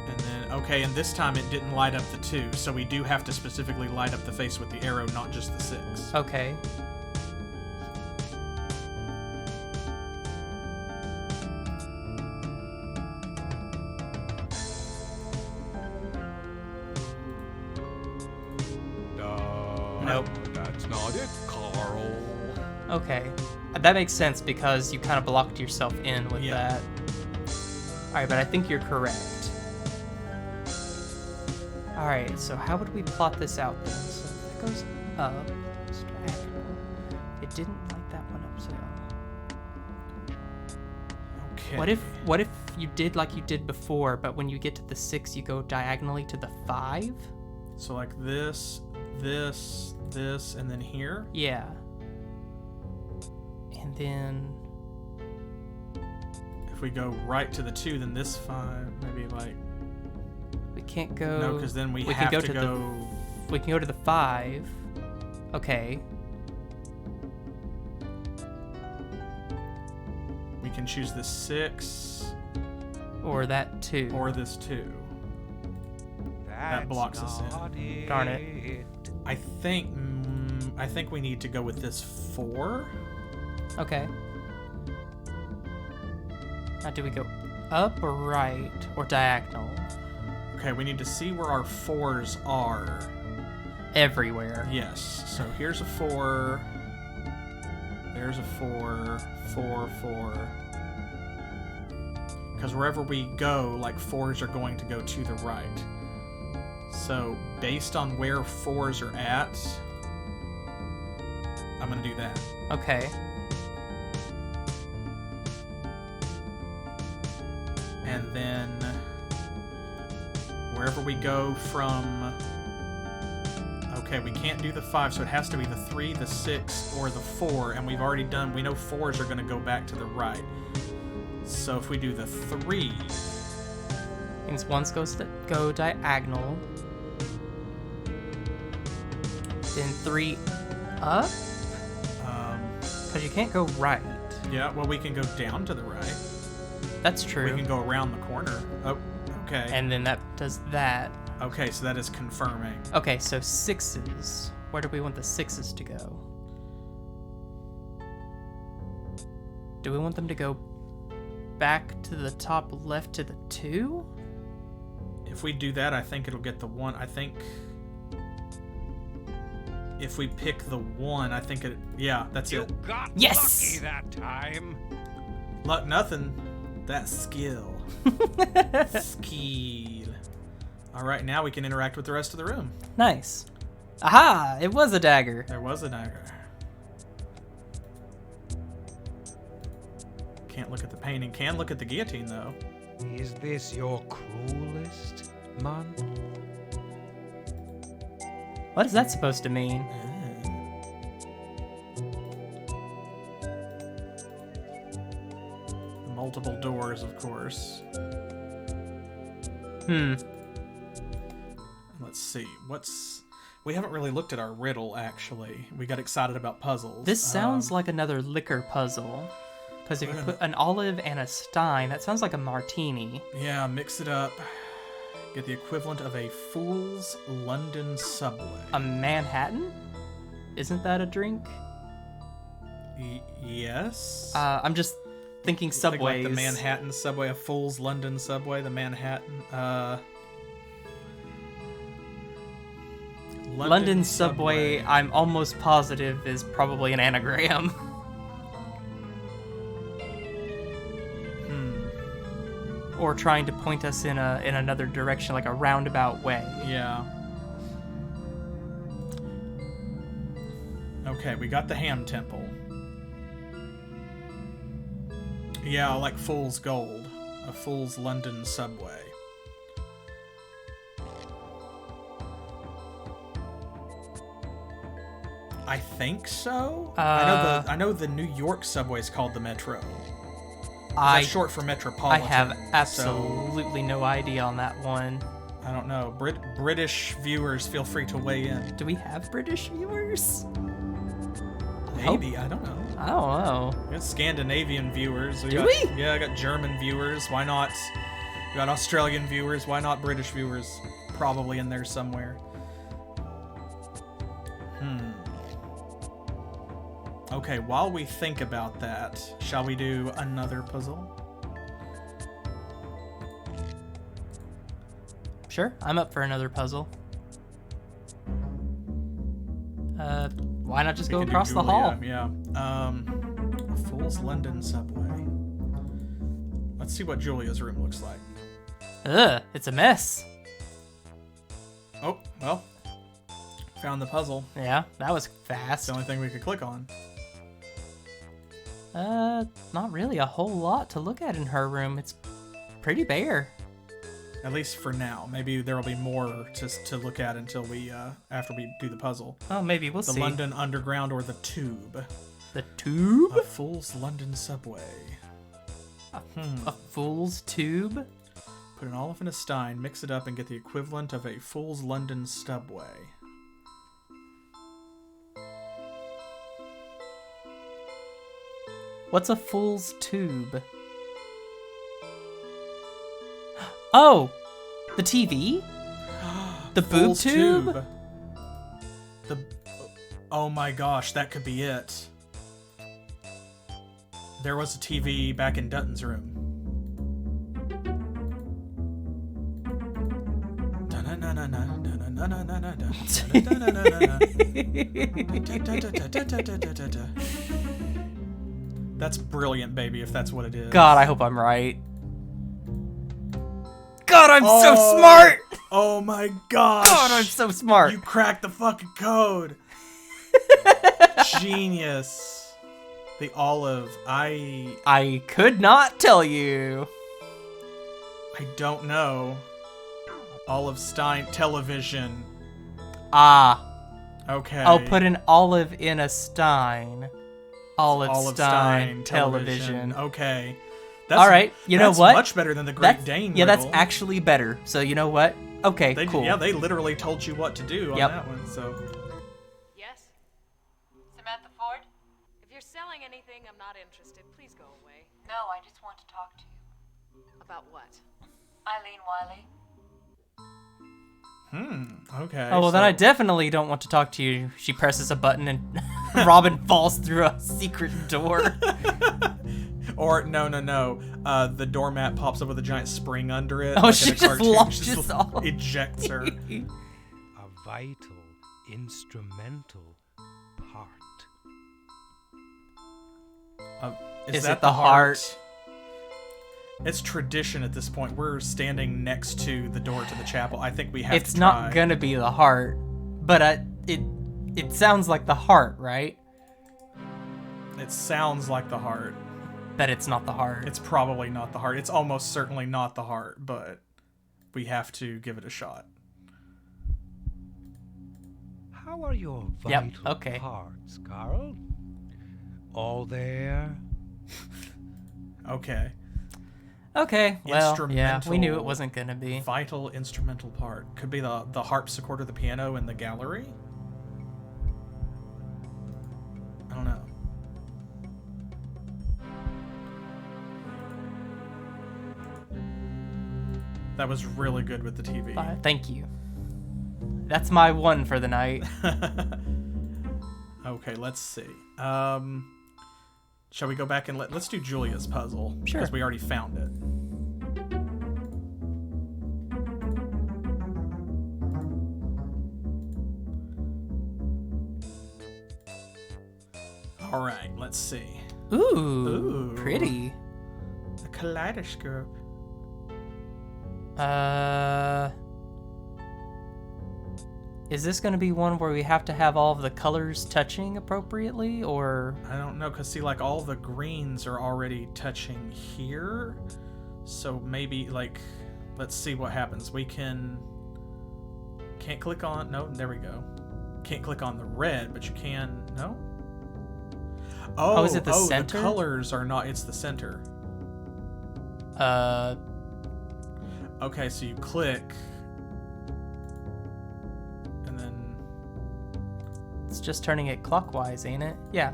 And then, okay, and this time it didn't light up the 2, so we do have to specifically light up the face with the arrow, not just the 6. Okay. Nope. That's not it, Carl. Okay. That makes sense because you kind of blocked yourself in with Yeah. that. Alright, but I think you're correct. Alright, so how would we plot this out then? So that goes up. It's diagonal. It didn't light that one up, so... Okay. What if you did like you did before, but when you get to the 6, you go diagonally to the 5? So like this, and then here? Yeah. And then... If we go right to the 2, then this 5, maybe like... We can't go... No, because then we have can go to go... We can go to the 5. Okay. We can choose the 6. Or that 2. Or this 2. That blocks us in. Darn it. I think we need to go with this 4. Okay. Now, do we go up or right or diagonal? Okay, we need to see where our 4s are. Everywhere. Yes. So here's a 4. There's a 4. 4, 4. Because wherever we go, like 4s are going to go to the right. So based on where 4s are at, I'm going to do that. Okay. And then wherever we go from... Okay, we can't do the 5, so it has to be the 3, the 6, or the 4. And we've already done... We know 4s are going to go back to the right. So if we do the 3... Means one's goes to go diagonal. Then 3 up? Because you can't go right. Yeah, well, we can go down to the right. That's true. We can go around the corner. Oh, okay. And then that does that. Okay, so that is confirming. Okay, so 6s. Where do we want the 6s to go? Do we want them to go back to the top left to the 2? If we do that, I think it'll get the 1. I think... If we pick the 1, I think it... Yeah, that's it. Got yes! lucky that time. Luck nothing. That's skill. Skill. Alright, now we can interact with the rest of the room. Nice. Aha! It was a dagger. There was a dagger. Can't look at the painting. Can look at the guillotine, though. Is this your cruelest month? What is that supposed to mean? Multiple doors, of course. Let's see. We haven't really looked at our riddle, actually. We got excited about puzzles. This sounds like another liquor puzzle. Because if you put an olive and a stein, that sounds like a martini. Yeah, mix it up. Get the equivalent of a Fool's London Subway. A Manhattan? Isn't that a drink? Yes. I'm just thinking subways. Think like the Manhattan Subway, a Fool's London Subway, the Manhattan. London Subway, I'm almost positive, is probably an anagram. Or trying to point us in another direction, like a roundabout way. Yeah. Okay, we got the Ham Temple. Yeah, like Fool's Gold. A Fool's London Subway. I think so. I know the New York subway is called the Metro. That's short for metropolitan. I have absolutely no idea on that one. I don't know. British viewers, feel free to weigh in. Do we have British viewers? Maybe, I don't know. I don't know. We got Scandinavian viewers. Do we? Yeah, I got German viewers. Why not? We got Australian viewers. Why not British viewers? Probably in there somewhere. Okay, while we think about that, shall we do another puzzle? Sure, I'm up for another puzzle. Why not just go across the hall? Yeah. Fool's London subway. Let's see what Julia's room looks like. Ugh, it's a mess. Oh, well. Found the puzzle. Yeah, that was fast. That's the only thing we could click on. Not really a whole lot to look at in her room. It's pretty bare. At least for now. Maybe there will be more to look at until we, after we do the puzzle. Oh, maybe we'll see. The London Underground or the Tube. The Tube? A Fool's London subway. A Fool's Tube? Put an olive in a stein, mix it up, and get the equivalent of a Fool's London subway. What's a Fool's Tube? Oh! The TV? The boob tube? Oh my gosh, that could be it. There was a TV back in Dutton's room. That's brilliant, baby, if that's what it is. God, I hope I'm right. God, I'm so smart! Oh my gosh! God, I'm so smart! You cracked the fucking code! Genius. The olive, I could not tell you. I don't know. Olive Stein television. Ah. Okay. I'll put an olive in a stein. Olive Stein television. Okay. All right, you know what? That's much better than the Great Dane Yeah, that's riddle. actually better. So you know what? Okay, cool. Yeah, they literally told you what to do on that one, so... Yes? Samantha Ford? If you're selling anything, I'm not interested. Please go away. No, I just want to talk to you. About what? Eileen Wiley. Okay. Oh, well, then I definitely don't want to talk to you. She presses a button and Robin falls through a secret door. Or, no. The doormat pops up with a giant spring under it. Oh, like she just launches off. Ejects her. A vital, instrumental part. Is it the heart? It's tradition at this point. We're standing next to the door to the chapel. I think we have It's to try. not gonna be the heart, but it sounds like the heart, right? It sounds like the heart. But it's not the heart. It's probably not the heart. It's almost certainly not the heart, but we have to give it a shot. How are your vital parts, Carl? All there? Okay. Okay, well, yeah, we knew it Instrumental- wasn't gonna be. Vital instrumental part. Could be the harpsichord or the piano in the gallery? I don't know. That was really good with the TV. Thank you. That's my one for the night. Okay, let's see. Shall we go back and let's do Julia's puzzle? Sure. Because we already found it. All right, let's see. Ooh, pretty. A kaleidoscope. Is this going to be one where we have to have all of the colors touching appropriately, or? I don't know, because see, like, all the greens are already touching here. So maybe, like, let's see what happens. We can't click on, no, there we go. Can't click on the red, but you can, no? Oh, is it the center? The colors are not, it's the center. Okay, so you click, and then It's just turning it clockwise, ain't it? Yeah.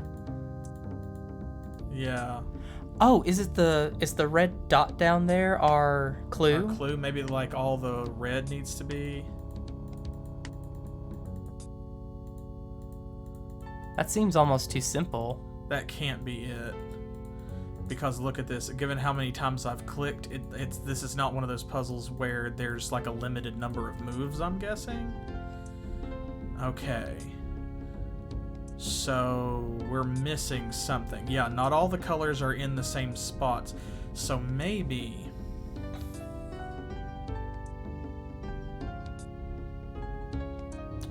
yeah. Oh, is the red dot down there our clue? Our clue, maybe like all the red needs to be. That seems almost too simple. That can't be it. Because look at this, given how many times I've clicked, this is not one of those puzzles where there's like a limited number of moves, I'm guessing. Okay. So we're missing something. Yeah, not all the colors are in the same spots. So maybe...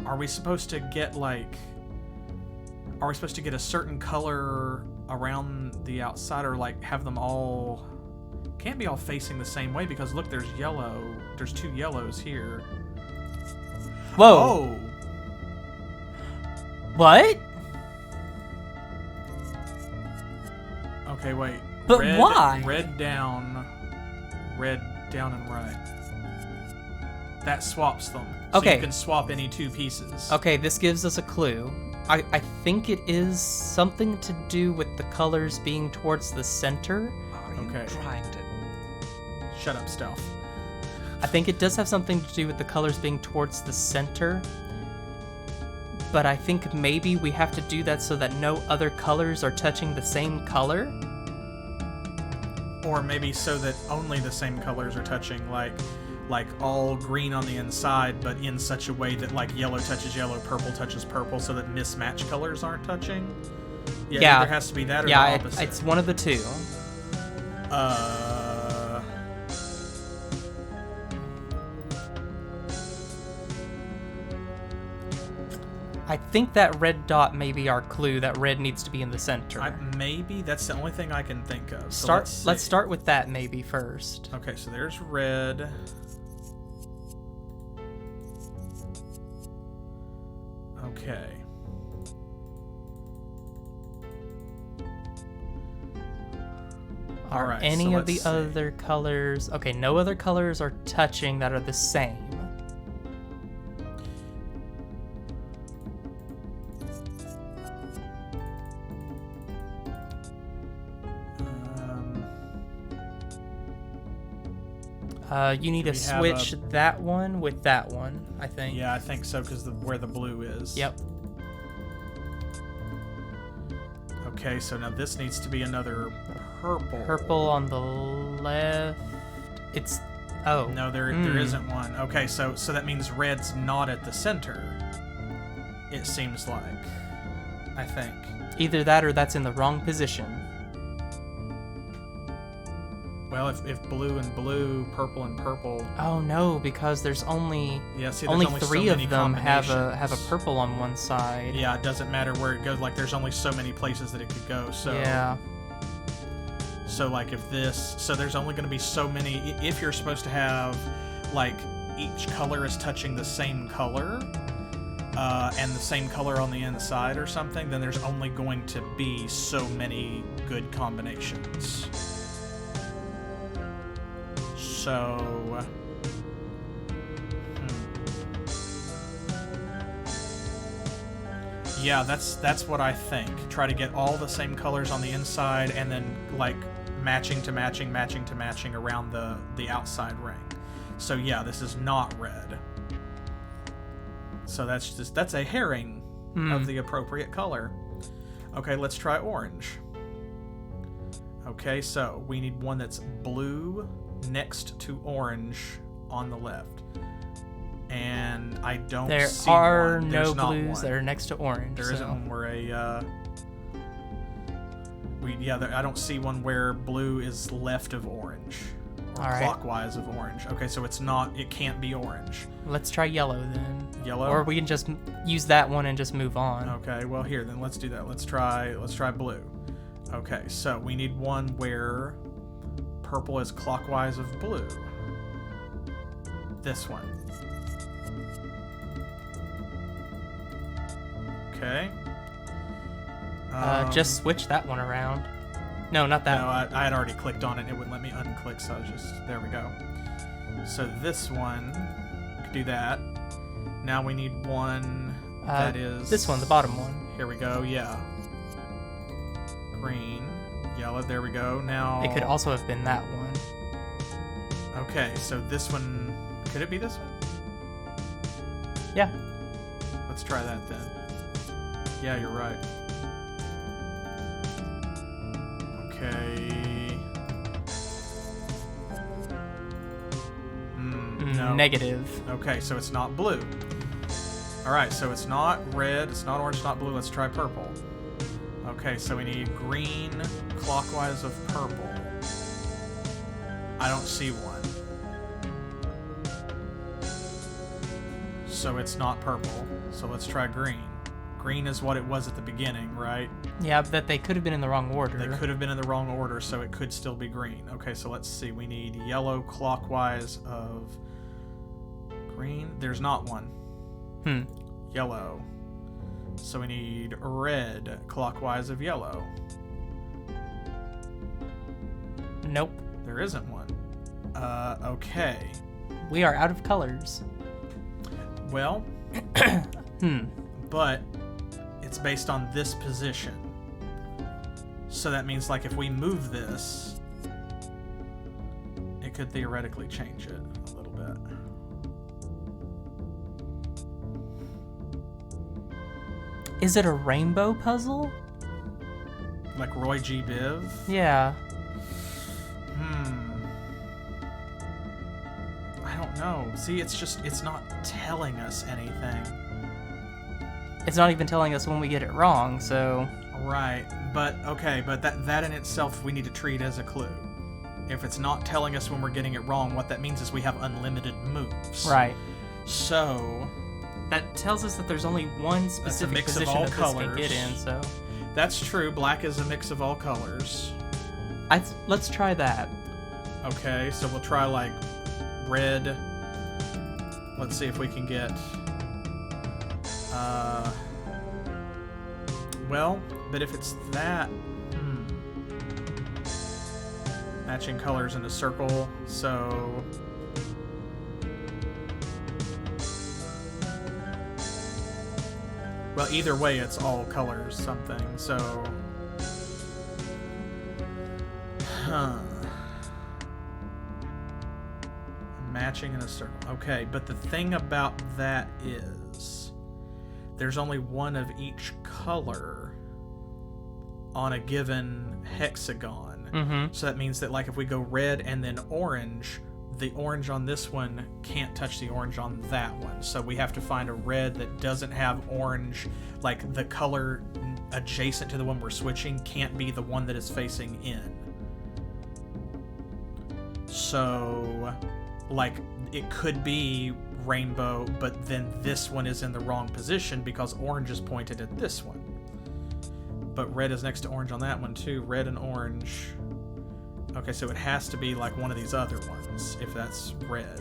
Are we supposed to get like... Are we supposed to get a certain color around the outside, or like have them all... Can't be all facing the same way because look, there's yellow. There's 2 yellows here. Whoa! Oh! What? Okay, wait. But red, why? Red down and right. That swaps them. So Okay. you can swap any 2 pieces. Okay, this gives us a clue. I think it is something to do with the colors being towards the center. Are you trying to... Shut up, Stauf. I think it does have something to do with the colors being towards the center. But I think maybe we have to do that so that no other colors are touching the same color. Or maybe so that only the same colors are touching, like all green on the inside, but in such a way that like yellow touches yellow, purple touches purple, so that mismatched colors aren't touching. Yeah, either has to be that or the opposite. It's one of the 2. I think that red dot may be our clue that red needs to be in the center. Maybe that's the only thing I can think of. So let's start with that maybe first. Okay, so there's red. Okay. Are any of the other colors... Okay, no other colors are touching that are the same. You need to switch that one with that one, I think. Yeah, I think so, because where the blue is. Yep. Okay, so now this needs to be another purple. Purple on the left. It's... Oh. No, there isn't one. Okay, so that means red's not at the center. It seems like. I think. Either that or that's in the wrong position. Well, if blue and blue, purple and purple. Oh no, because there's only only 3 of them have a purple on one side. Yeah, it doesn't matter where it goes. Like there's only so many places that it could go. So yeah. So like if this, so there's only going to be so many. If you're supposed to have like each color is touching the same color, and the same color on the inside or something, then there's only going to be so many good combinations. So, yeah, that's what I think. Try to get all the same colors on the inside, and then like matching to matching around the outside ring. So yeah, this is not red. So that's a herring of the appropriate color. Okay, let's try orange. Okay, so we need one that's blue next to orange on the left, and I don't see there are one. no blues that are next to orange. There isn't one where I don't see one where blue is left of orange or clockwise of orange. Okay, so it can't be orange. Let's try yellow then. Yellow, or we can just use that one and just move on. Okay, well here then, let's do that. Let's try blue. Okay, so we need one where purple is clockwise of blue. This one. Okay. Just switch that one around. No, not that. No, I had already clicked on it. It wouldn't let me unclick, so I was just... There we go. So this one, we could do that. Now we need one that is... This one, the bottom one. Here we go, yeah. Green, yellow, there we go. Now... It could also have been that one. Okay, so this one... Could it be this one? Yeah. Let's try that then. Yeah, you're right. Okay. No. Negative. Okay, so it's not blue. Alright, so it's not red, it's not orange, it's not blue. Let's try purple. Okay, so we need green clockwise of purple. I don't see one. So it's not purple. So let's try green. Green is what it was at the beginning, right? Yeah, but they could have been in the wrong order. They could have been in the wrong order, so it could still be green. Okay, so let's see. We need yellow clockwise of green. There's not one. Yellow. So we need red clockwise of yellow. Nope. There isn't one. Okay. We are out of colors. Well, but it's based on this position. So that means, like, if we move this, it could theoretically change it a little bit. Is it a rainbow puzzle? Like Roy G. Biv? Yeah. I don't know. See, it's not telling us anything. It's not even telling us when we get it wrong, so... Right, but okay, but that in itself we need to treat as a clue. If it's not telling us when we're getting it wrong, what that means is we have unlimited moves. Right. So... That tells us that there's only one specific position that this can get in, so... That's true, black is a mix of all colors. Let's try that. Okay, so we'll try, like, red. Let's see if we can get... Well, but if it's that... Matching colors in a circle, so... Well, either way, it's all colors something, so... Matching in a circle. Okay, but the thing about that is... There's only one of each color on a given hexagon. So that means that, like, if we go red and then orange, the orange on this one can't touch the orange on that one. So we have to find a red that doesn't have orange, like the color adjacent to the one we're switching can't be the one that is facing in. So, like, it could be rainbow, but then this one is in the wrong position because orange is pointed at this one. But red is next to orange on that one too. Red and orange. Okay, so it has to be like one of these other ones, if that's red.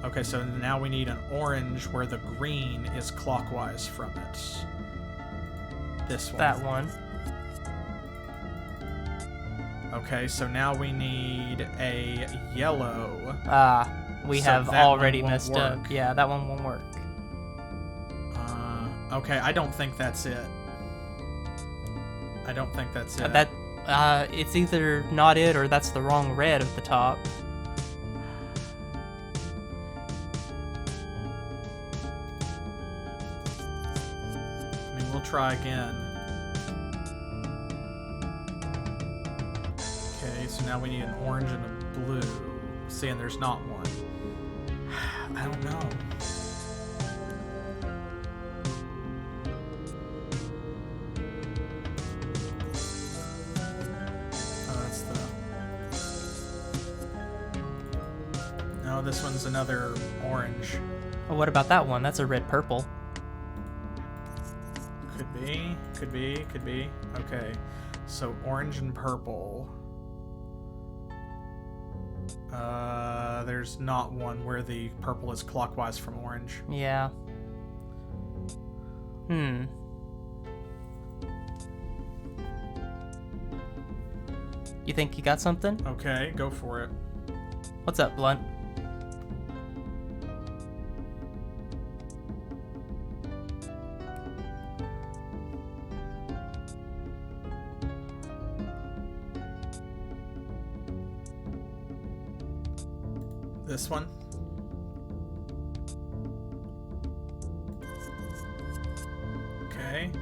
Okay, so now we need an orange where the green is clockwise from it. This one. That one. Okay, so now we need a yellow. We So have that already one won't messed work. up. Yeah, that one won't work. Okay, I don't think that's it. I don't think that's it. It's either not it or that's the wrong red at the top. I mean, we'll try again. Okay, so now we need an orange and a blue. Seeing there's not one. I don't know. No, this one's another orange. Well, what about that one? That's a red purple. Could be, could be, could be. Okay, so orange and purple. There's not one where the purple is clockwise from orange. Yeah. You think you got something? Okay, go for it. What's up, Blunt? This one. Okay.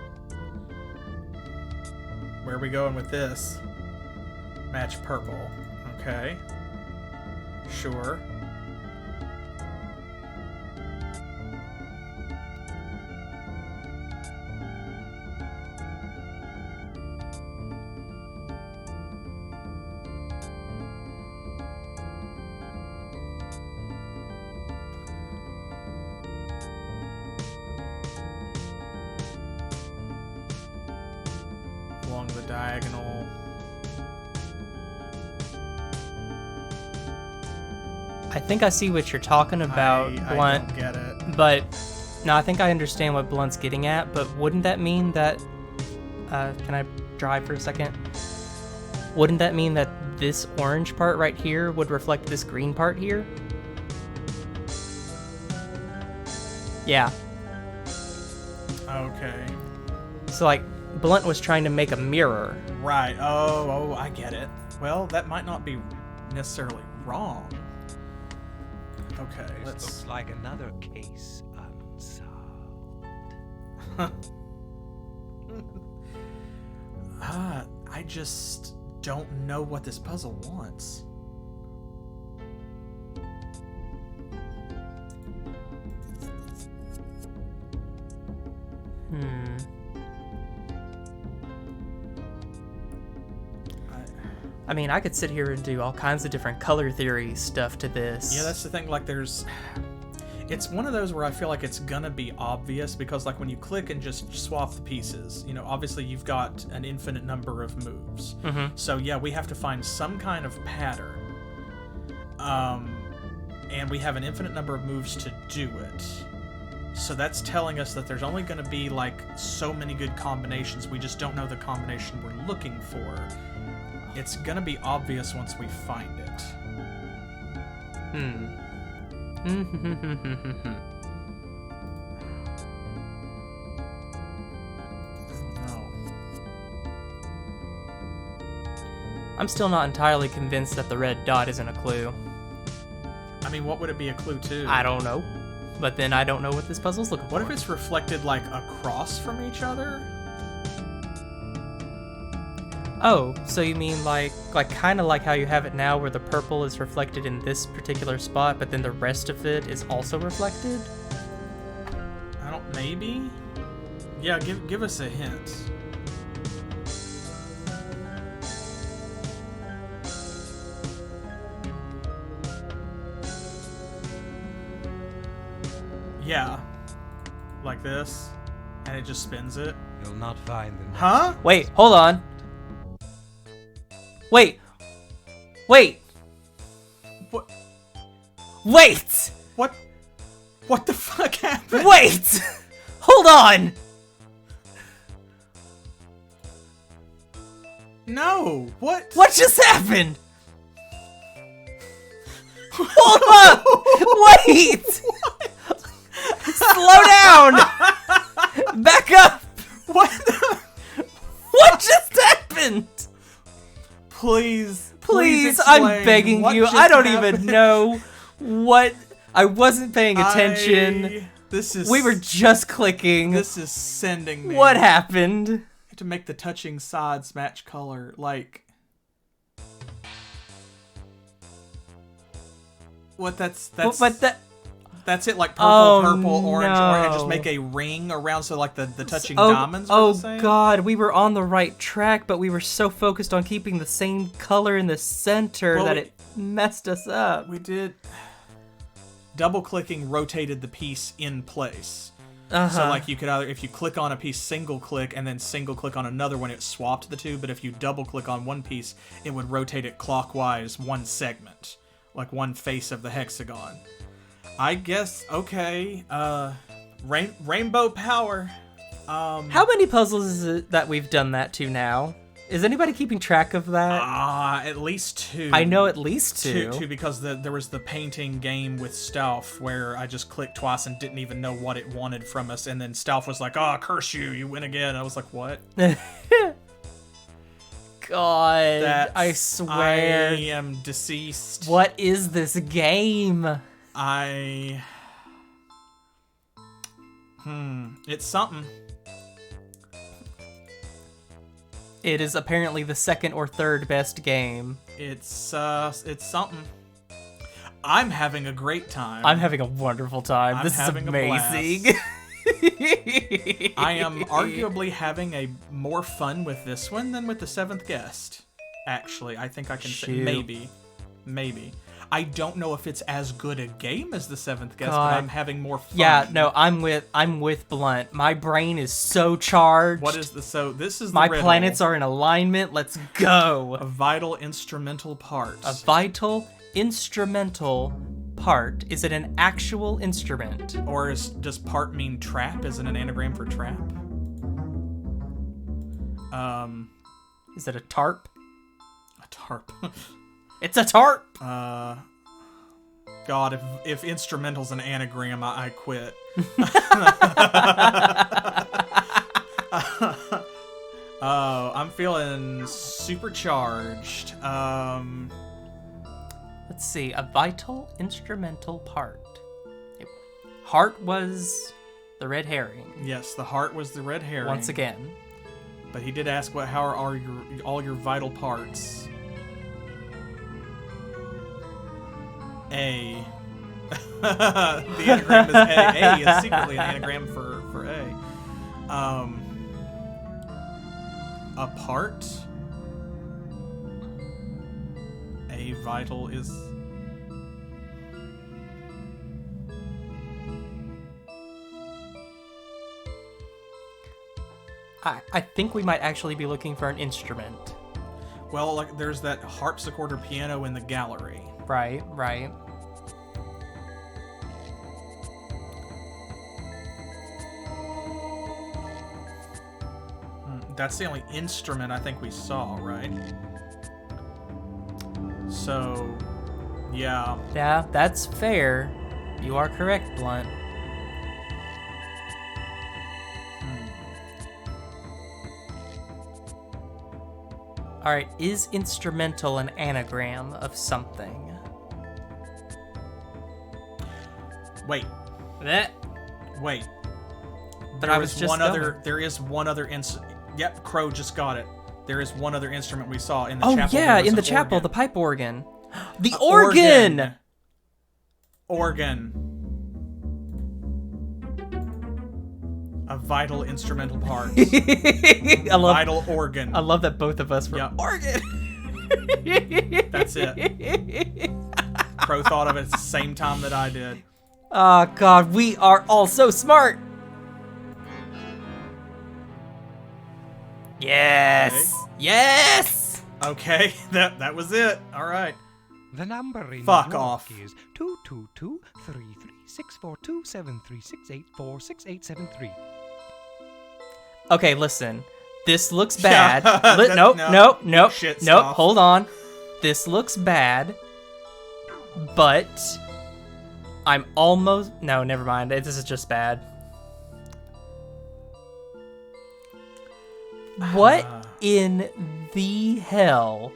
Where are we going with this? Match purple. Okay. Sure. Along the diagonal. I think I see what you're talking about, Blunt. I don't get it. But no, I think I understand what Blunt's getting at. But wouldn't that mean that? Can I drive for a second? Wouldn't that mean that this orange part right here would reflect this green part here? Yeah. Okay. So like, Blunt was trying to make a mirror. Right. Oh, I get it. Well, that might not be necessarily wrong. Okay, This let's... looks like another case unsolved. I just don't know what this puzzle wants. I mean, I could sit here and do all kinds of different color theory stuff to this. Yeah, that's the thing. Like, it's one of those where I feel like it's gonna be obvious because, like, when you click and just swap the pieces, you know, obviously you've got an infinite number of moves. So yeah, we have to find some kind of pattern. And we have an infinite number of moves to do it. So that's telling us that there's only going to be like so many good combinations. We just don't know the combination we're looking for. It's going to be obvious once we find it. I'm still not entirely convinced that the red dot isn't a clue. I mean, what would it be a clue to? I don't know. But then I don't know what this puzzle's looking for. What if it's reflected like across from each other? Oh, so you mean like kind of like how you have it now where the purple is reflected in this particular spot, but then the rest of it is also reflected? I don't, maybe? Yeah, give us a hint. Yeah. Like this. And it just spins it. You'll not find the next. Huh? Wait, hold on. Wait. Wait. What? Wait! What the fuck happened? Wait! Hold on! No! What? What just happened? Hold up! Wait! Slow down! Back up! What? What just happened? Please Please, explain I'm begging what you. just I don't happened. even know what. I wasn't paying attention. We were just clicking. This is sending me. What happened? You have to make the touching sides match color. Like. What? That's. But that. That's it, like purple, Oh, orange, no. and just make a ring around so like the touching diamonds were the same? God, we were on the right track, but we were so focused on keeping the same color in the center that it messed us up. We did. Double-clicking rotated the piece in place. So like you could either, if you click on a piece, single click, and then single click on another one, it swapped the two, but if you double click on one piece, it would rotate it clockwise one segment, like one face of the hexagon. I guess, okay, rainbow power. How many puzzles is it that we've done that to now? Is anybody keeping track of that? At least 2. I know at least 2. Two because there was the painting game with Stauf where I just clicked twice and didn't even know what it wanted from us, and then Stauf was like, "Oh, curse you! You win again." I was like, "What?" God, I swear. I am deceased. What is this game? It's something. It is apparently the 2nd or 3rd best game. It's something. I'm having a great time. I'm having a wonderful time. This is amazing. I am arguably having a more fun with this one than with the 7th guest. Actually, I think I can say maybe. I don't know if it's as good a game as the 7th guest, but I'm having more fun. Yeah, no, I'm with Blunt. My brain is so charged. What is this is the My riddle. planets are in alignment. Let's go. A vital instrumental part. A vital instrumental part. Is it an actual instrument? Or does part mean trap? Is it an anagram for trap? Is it a tarp? A tarp. It's a tarp! God, if instrumental's an anagram, I quit. Oh, I'm feeling supercharged. Let's see, a vital instrumental part. Heart was the red herring. Yes, the heart was the red herring. Once again. But he did ask how are all your vital parts. A. The anagram is A. A is secretly an anagram for A. A part. A vital is. I think we might actually be looking for an instrument. Well, like there's that harpsichord or piano in the gallery. Right. That's the only instrument I think we saw, right? So, yeah. Yeah, that's fair. You are correct, Blunt. Alright, is instrumental an anagram of something? Wait. Wait. But I was just there is one other Yep, Crow just got it. There is one other instrument we saw in the chapel. Oh yeah, in the chapel, the pipe organ. The organ! Organ. A vital instrumental part. Vital organ. I love that both of us were organ. That's it. Crow thought of it at the same time that I did. Oh God, we are all so smart. Yes. Okay. Yes. Okay, that was it. All right. The number in Fuck York off. is 222-33642-736846873. Okay, listen. This looks bad. Nope. Shit, nope. Hold on. This looks bad, but I'm almost. No, never mind. This is just bad. What in the hell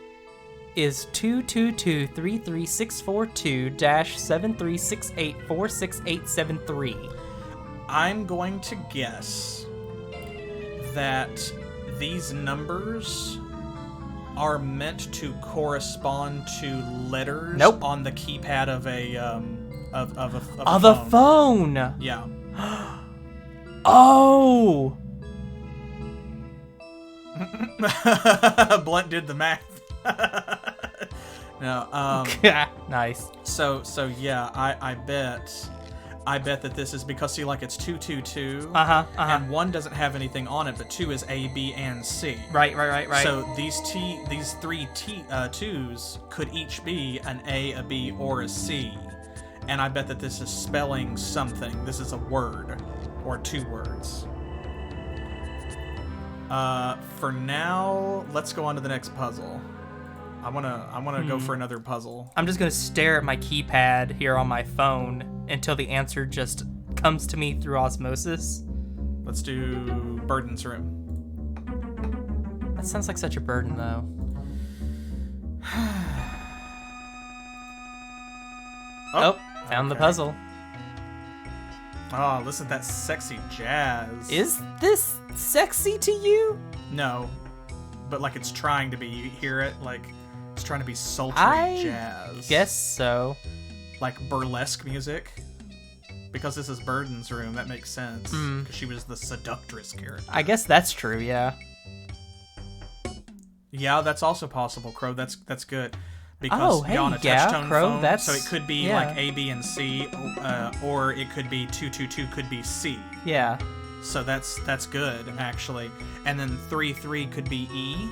is 222-33642-736846873? I'm going to guess that these numbers are meant to correspond to letters on the keypad of a phone. Yeah. Oh. Blunt did the math. No. Nice. So yeah, I bet that this is because see, like it's 222. And 1 doesn't have anything on it, but 2 is A, B, and C. Right. So these three twos could each be an A, a B, or a C. And I bet that this is spelling something. This is a word or 2 words. For now, let's go on to the next puzzle. I wanna go for another puzzle. I'm just gonna stare at my keypad here on my phone until the answer just comes to me through osmosis. Let's do Burden's room. That sounds like such a burden, though. Found the puzzle. Oh, listen to that sexy jazz. Is this sexy to you? No, but like it's trying to be. You hear it? Like it's trying to be sultry jazz. Guess so. Like burlesque music. Because this is Burden's room, that makes sense. Because she was the seductress character. I guess that's true, yeah. Yeah, that's also possible, Crow. That's good. Because hey, on a touch-tone Crow, phone, so it could be like A, B, and C, or it could be 222 could be C. Yeah. So that's good, actually. And then 33 could be E.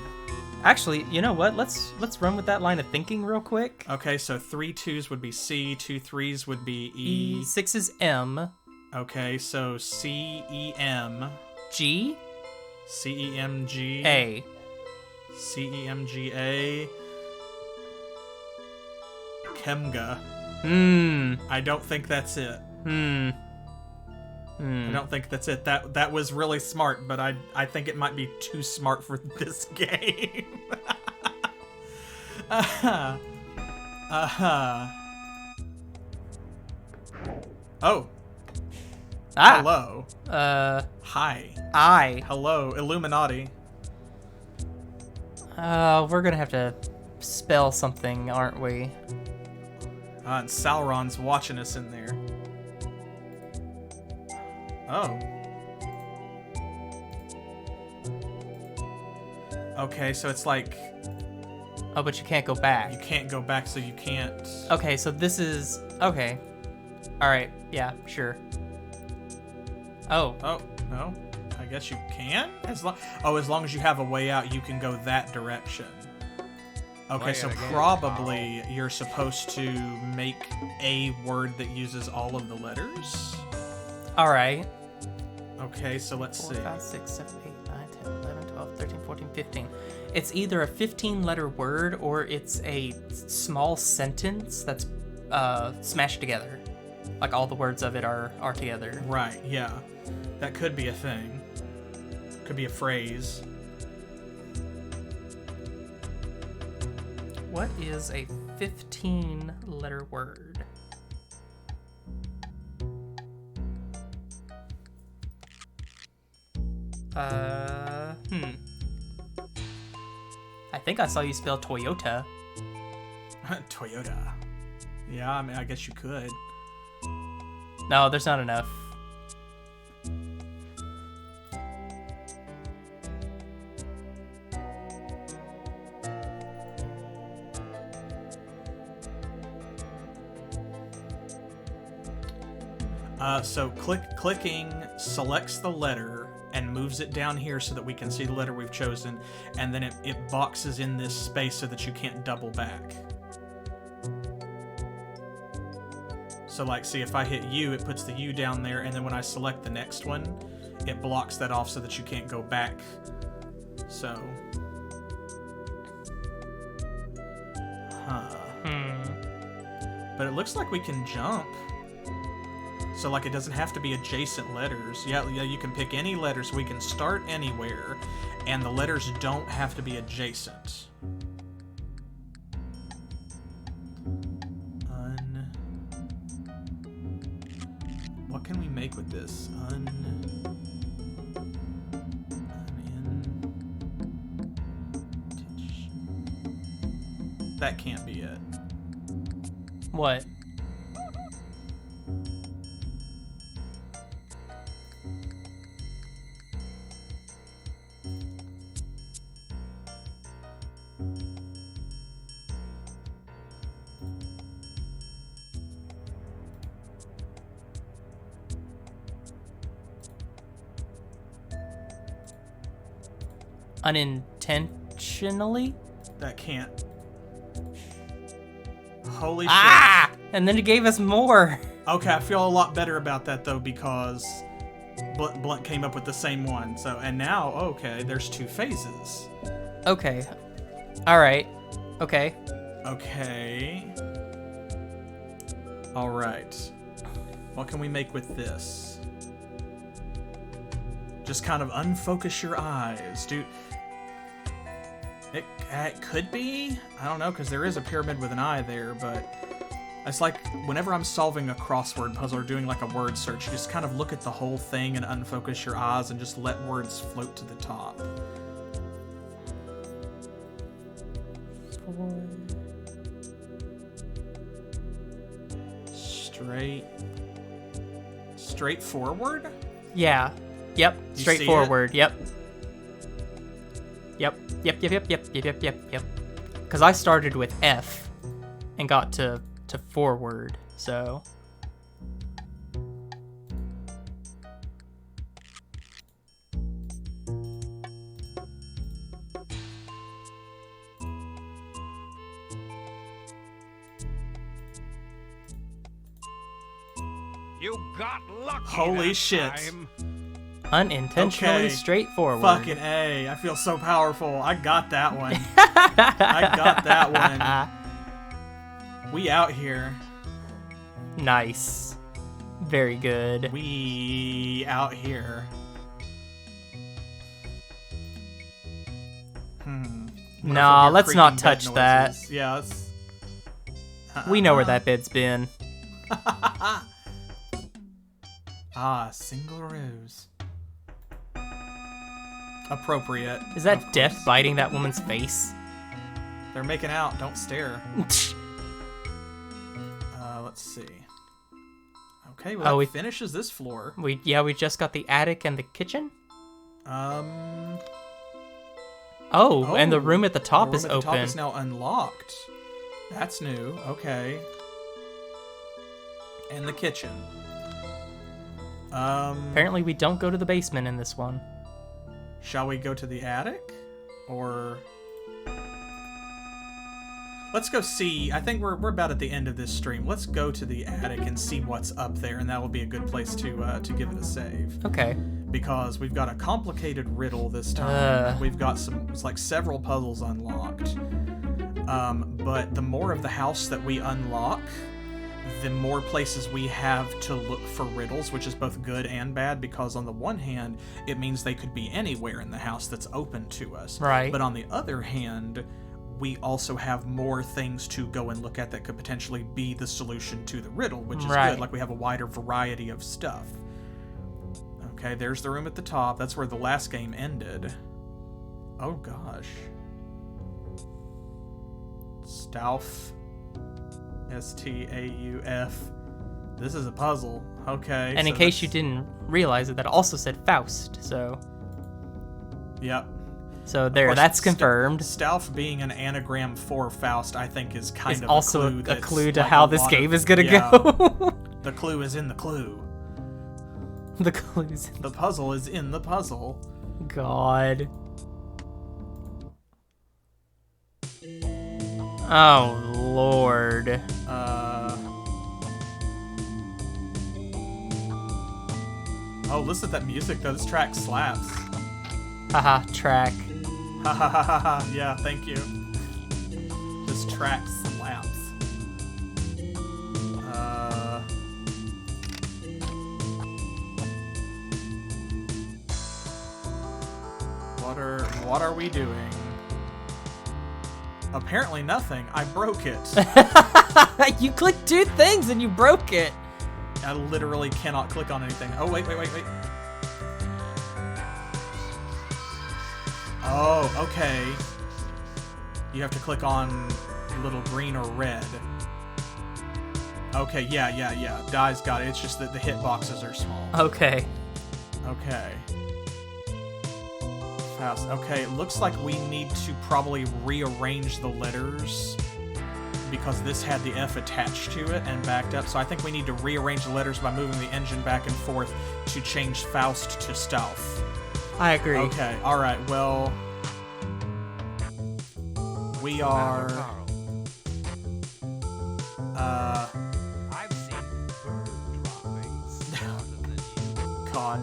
Actually, you know what? Let's run with that line of thinking real quick. Okay, so 3 2s would be C, 2 3s would be E. 6 is M. Okay, so C, E, M. G. C, E, M, G. A. C, E, M, G, A. Kemga. I don't think that's it. I don't think that's it. That was really smart, but I think it might be too smart for this game. Oh. Hello. Hi. Hello, Illuminati. We're gonna have to spell something, aren't we? And Sauron's watching us in there. Oh. Okay, so it's like... Oh, but you can't go back. You can't go back, so you can't... Okay, so this is... Okay. Alright, yeah, sure. Oh. Oh, no. I guess you can? As long as you have a way out, you can go that direction. Okay, so probably you're supposed to make a word that uses all of the letters. All right. Okay, so let's 4, see. 5, 6, 7, 8, 9, 10, 11, 12, 13, 14, 15. It's either a 15-letter word or it's a small sentence that's smashed together. Like all the words of it are together. Right, yeah. That could be a thing. Could be a phrase. What is a 15-letter word? I think I saw you spell Toyota. Toyota. Yeah, I mean, I guess you could. No, there's not enough. So clicking selects the letter and moves it down here so that we can see the letter we've chosen, and then it boxes in this space so that you can't double back. So like, see, if I hit U, it puts the U down there, and then when I select the next one, it blocks that off so that you can't go back. So. But it looks like we can jump. So like it doesn't have to be adjacent letters. Yeah, you can pick any letters. We can start anywhere, and the letters don't have to be adjacent. What can we make with this? That can't be it. What? Unintentionally? That can't. Holy shit. And then it gave us more. Okay, I feel a lot better about that though, because Blunt came up with the same one. So, and now, okay, there's 2 phases. Okay. All right. Okay. Okay. All right. What can we make with this? Just kind of unfocus your eyes, dude. It could be. I don't know, because there is a pyramid with an eye there, but it's like whenever I'm solving a crossword puzzle or doing like a word search, you just kind of look at the whole thing and unfocus your eyes and just let words float to the top. Straightforward? Yeah. Yep. Straightforward. Yep. Yep. Because I started with F and got to forward, so. You got lucky. Holy that shit. time. Unintentionally Okay. straightforward. Fucking A. I feel so powerful. I got that one. I got that one. We out here. Nice. Very good. We out here. Nah, let's not touch that. Yeah, let's... We know where that bed's been. Ah, single rose. Appropriate. Is that death biting that woman's face? They're making out. Don't stare. Let's see. Okay, well, that finishes this floor. We just got the attic and the kitchen. Oh, and the room at the top is open. The top is now unlocked. That's new. Okay. And the kitchen. Apparently we don't go to the basement in this one. Shall we go to the attic? Or... Let's go see. I think we're about at the end of this stream. Let's go to the attic and see what's up there, and that will be a good place to give it a save. Okay. Because we've got a complicated riddle this time. We've got several puzzles unlocked. But the more of the house that we unlock, the more places we have to look for riddles, which is both good and bad, because on the one hand, it means they could be anywhere in the house that's open to us. Right. But on the other hand, we also have more things to go and look at that could potentially be the solution to the riddle, which is good. Like, we have a wider variety of stuff. Okay, there's the room at the top. That's where the last game ended. Oh, gosh. Stauf. S-T-A-U-F. This is a puzzle. Okay. And in case you didn't realize it, that also said Faust, so... Yep. So there, that's confirmed. Stauf being an anagram for Faust, I think, is kind of also a clue to how this game is gonna go. The clue is in the clue. The clues. The puzzle is in the puzzle. God. Oh, Lord. Oh, listen to that music, though. This track slaps. Haha, track. Ha ha ha ha ha. Yeah, thank you. This track slaps. What are we doing? Apparently nothing. I broke it. You clicked 2 things and you broke it. I literally cannot click on anything. Oh, wait. Oh, okay. You have to click on little green or red. Okay, yeah. Dai's got it. It's just that the hitboxes are small. Okay. Fast. Okay, it looks like we need to probably rearrange the letters because this had the F attached to it and backed up. So I think we need to rearrange the letters by moving the engine back and forth to change Faust to Stauf. I agree. Okay, alright, well... We are... I've seen bird droppings smarter than you. God.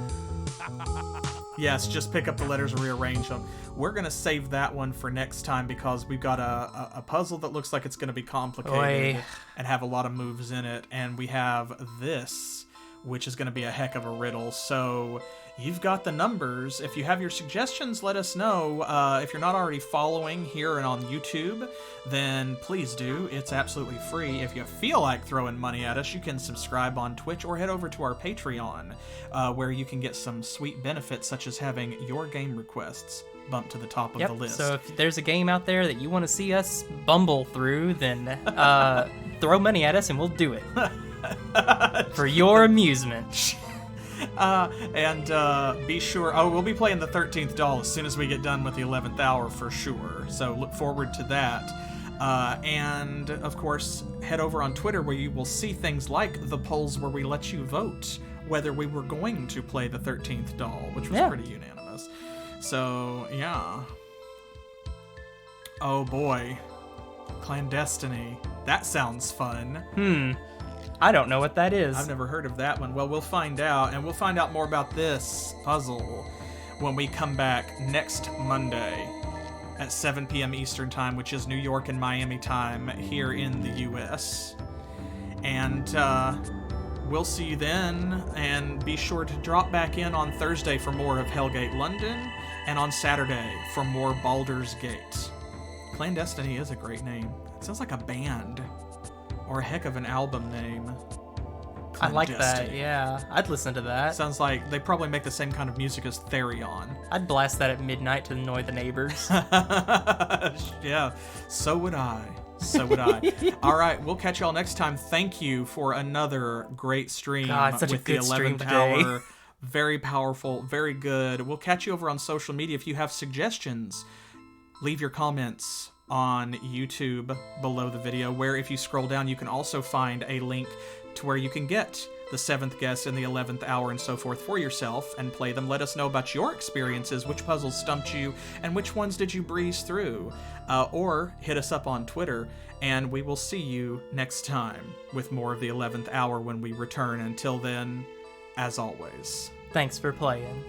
Yes, just pick up the letters and rearrange them. We're going to save that one for next time because we've got a puzzle that looks like it's going to be complicated and have a lot of moves in it. And we have this, which is going to be a heck of a riddle. So you've got the numbers. If you have your suggestions, let us know. If you're not already following here and on YouTube, then please do. It's absolutely free. If you feel like throwing money at us, you can subscribe on Twitch or head over to our Patreon, where you can get some sweet benefits such as having your game requests bumped to the top of the list. So if there's a game out there that you want to see us bumble through, then throw money at us and we'll do it. For your amusement. And be sure, we'll be playing the 13th doll as soon as we get done with the 11th hour for sure. So look forward to that. And of course, head over on Twitter where you will see things like the polls where we let you vote whether we were going to play the 13th doll, which was pretty unanimous. So, yeah. Oh boy. Clandestiny. That sounds fun. I don't know what that is. I've never heard of that one. Well, we'll find out, and we'll find out more about this puzzle when we come back next Monday at 7 p.m. Eastern Time, which is New York and Miami time here in the U.S. And we'll see you then, and be sure to drop back in on Thursday for more of Hellgate London, and on Saturday for more Baldur's Gate. Clandestiny is a great name. It sounds like a band. Or a heck of an album name. I like that, yeah. I'd listen to that. Sounds like they probably make the same kind of music as Therion. I'd blast that at midnight to annoy the neighbors. Yeah, so would I. So would I. All right, we'll catch y'all next time. Thank you for another great stream. God, such with a good the 11th stream today. hour. Very powerful, very good. We'll catch you over on social media. If you have suggestions, leave your comments on YouTube below the video, where if you scroll down you can also find a link to where you can get the 7th guess and the 11th hour and so forth for yourself and play them. Let us know about your experiences, which puzzles stumped you and which ones did you breeze through, or hit us up on Twitter, and we will see you next time with more of the 11th hour when we return. Until then, as always, thanks for playing.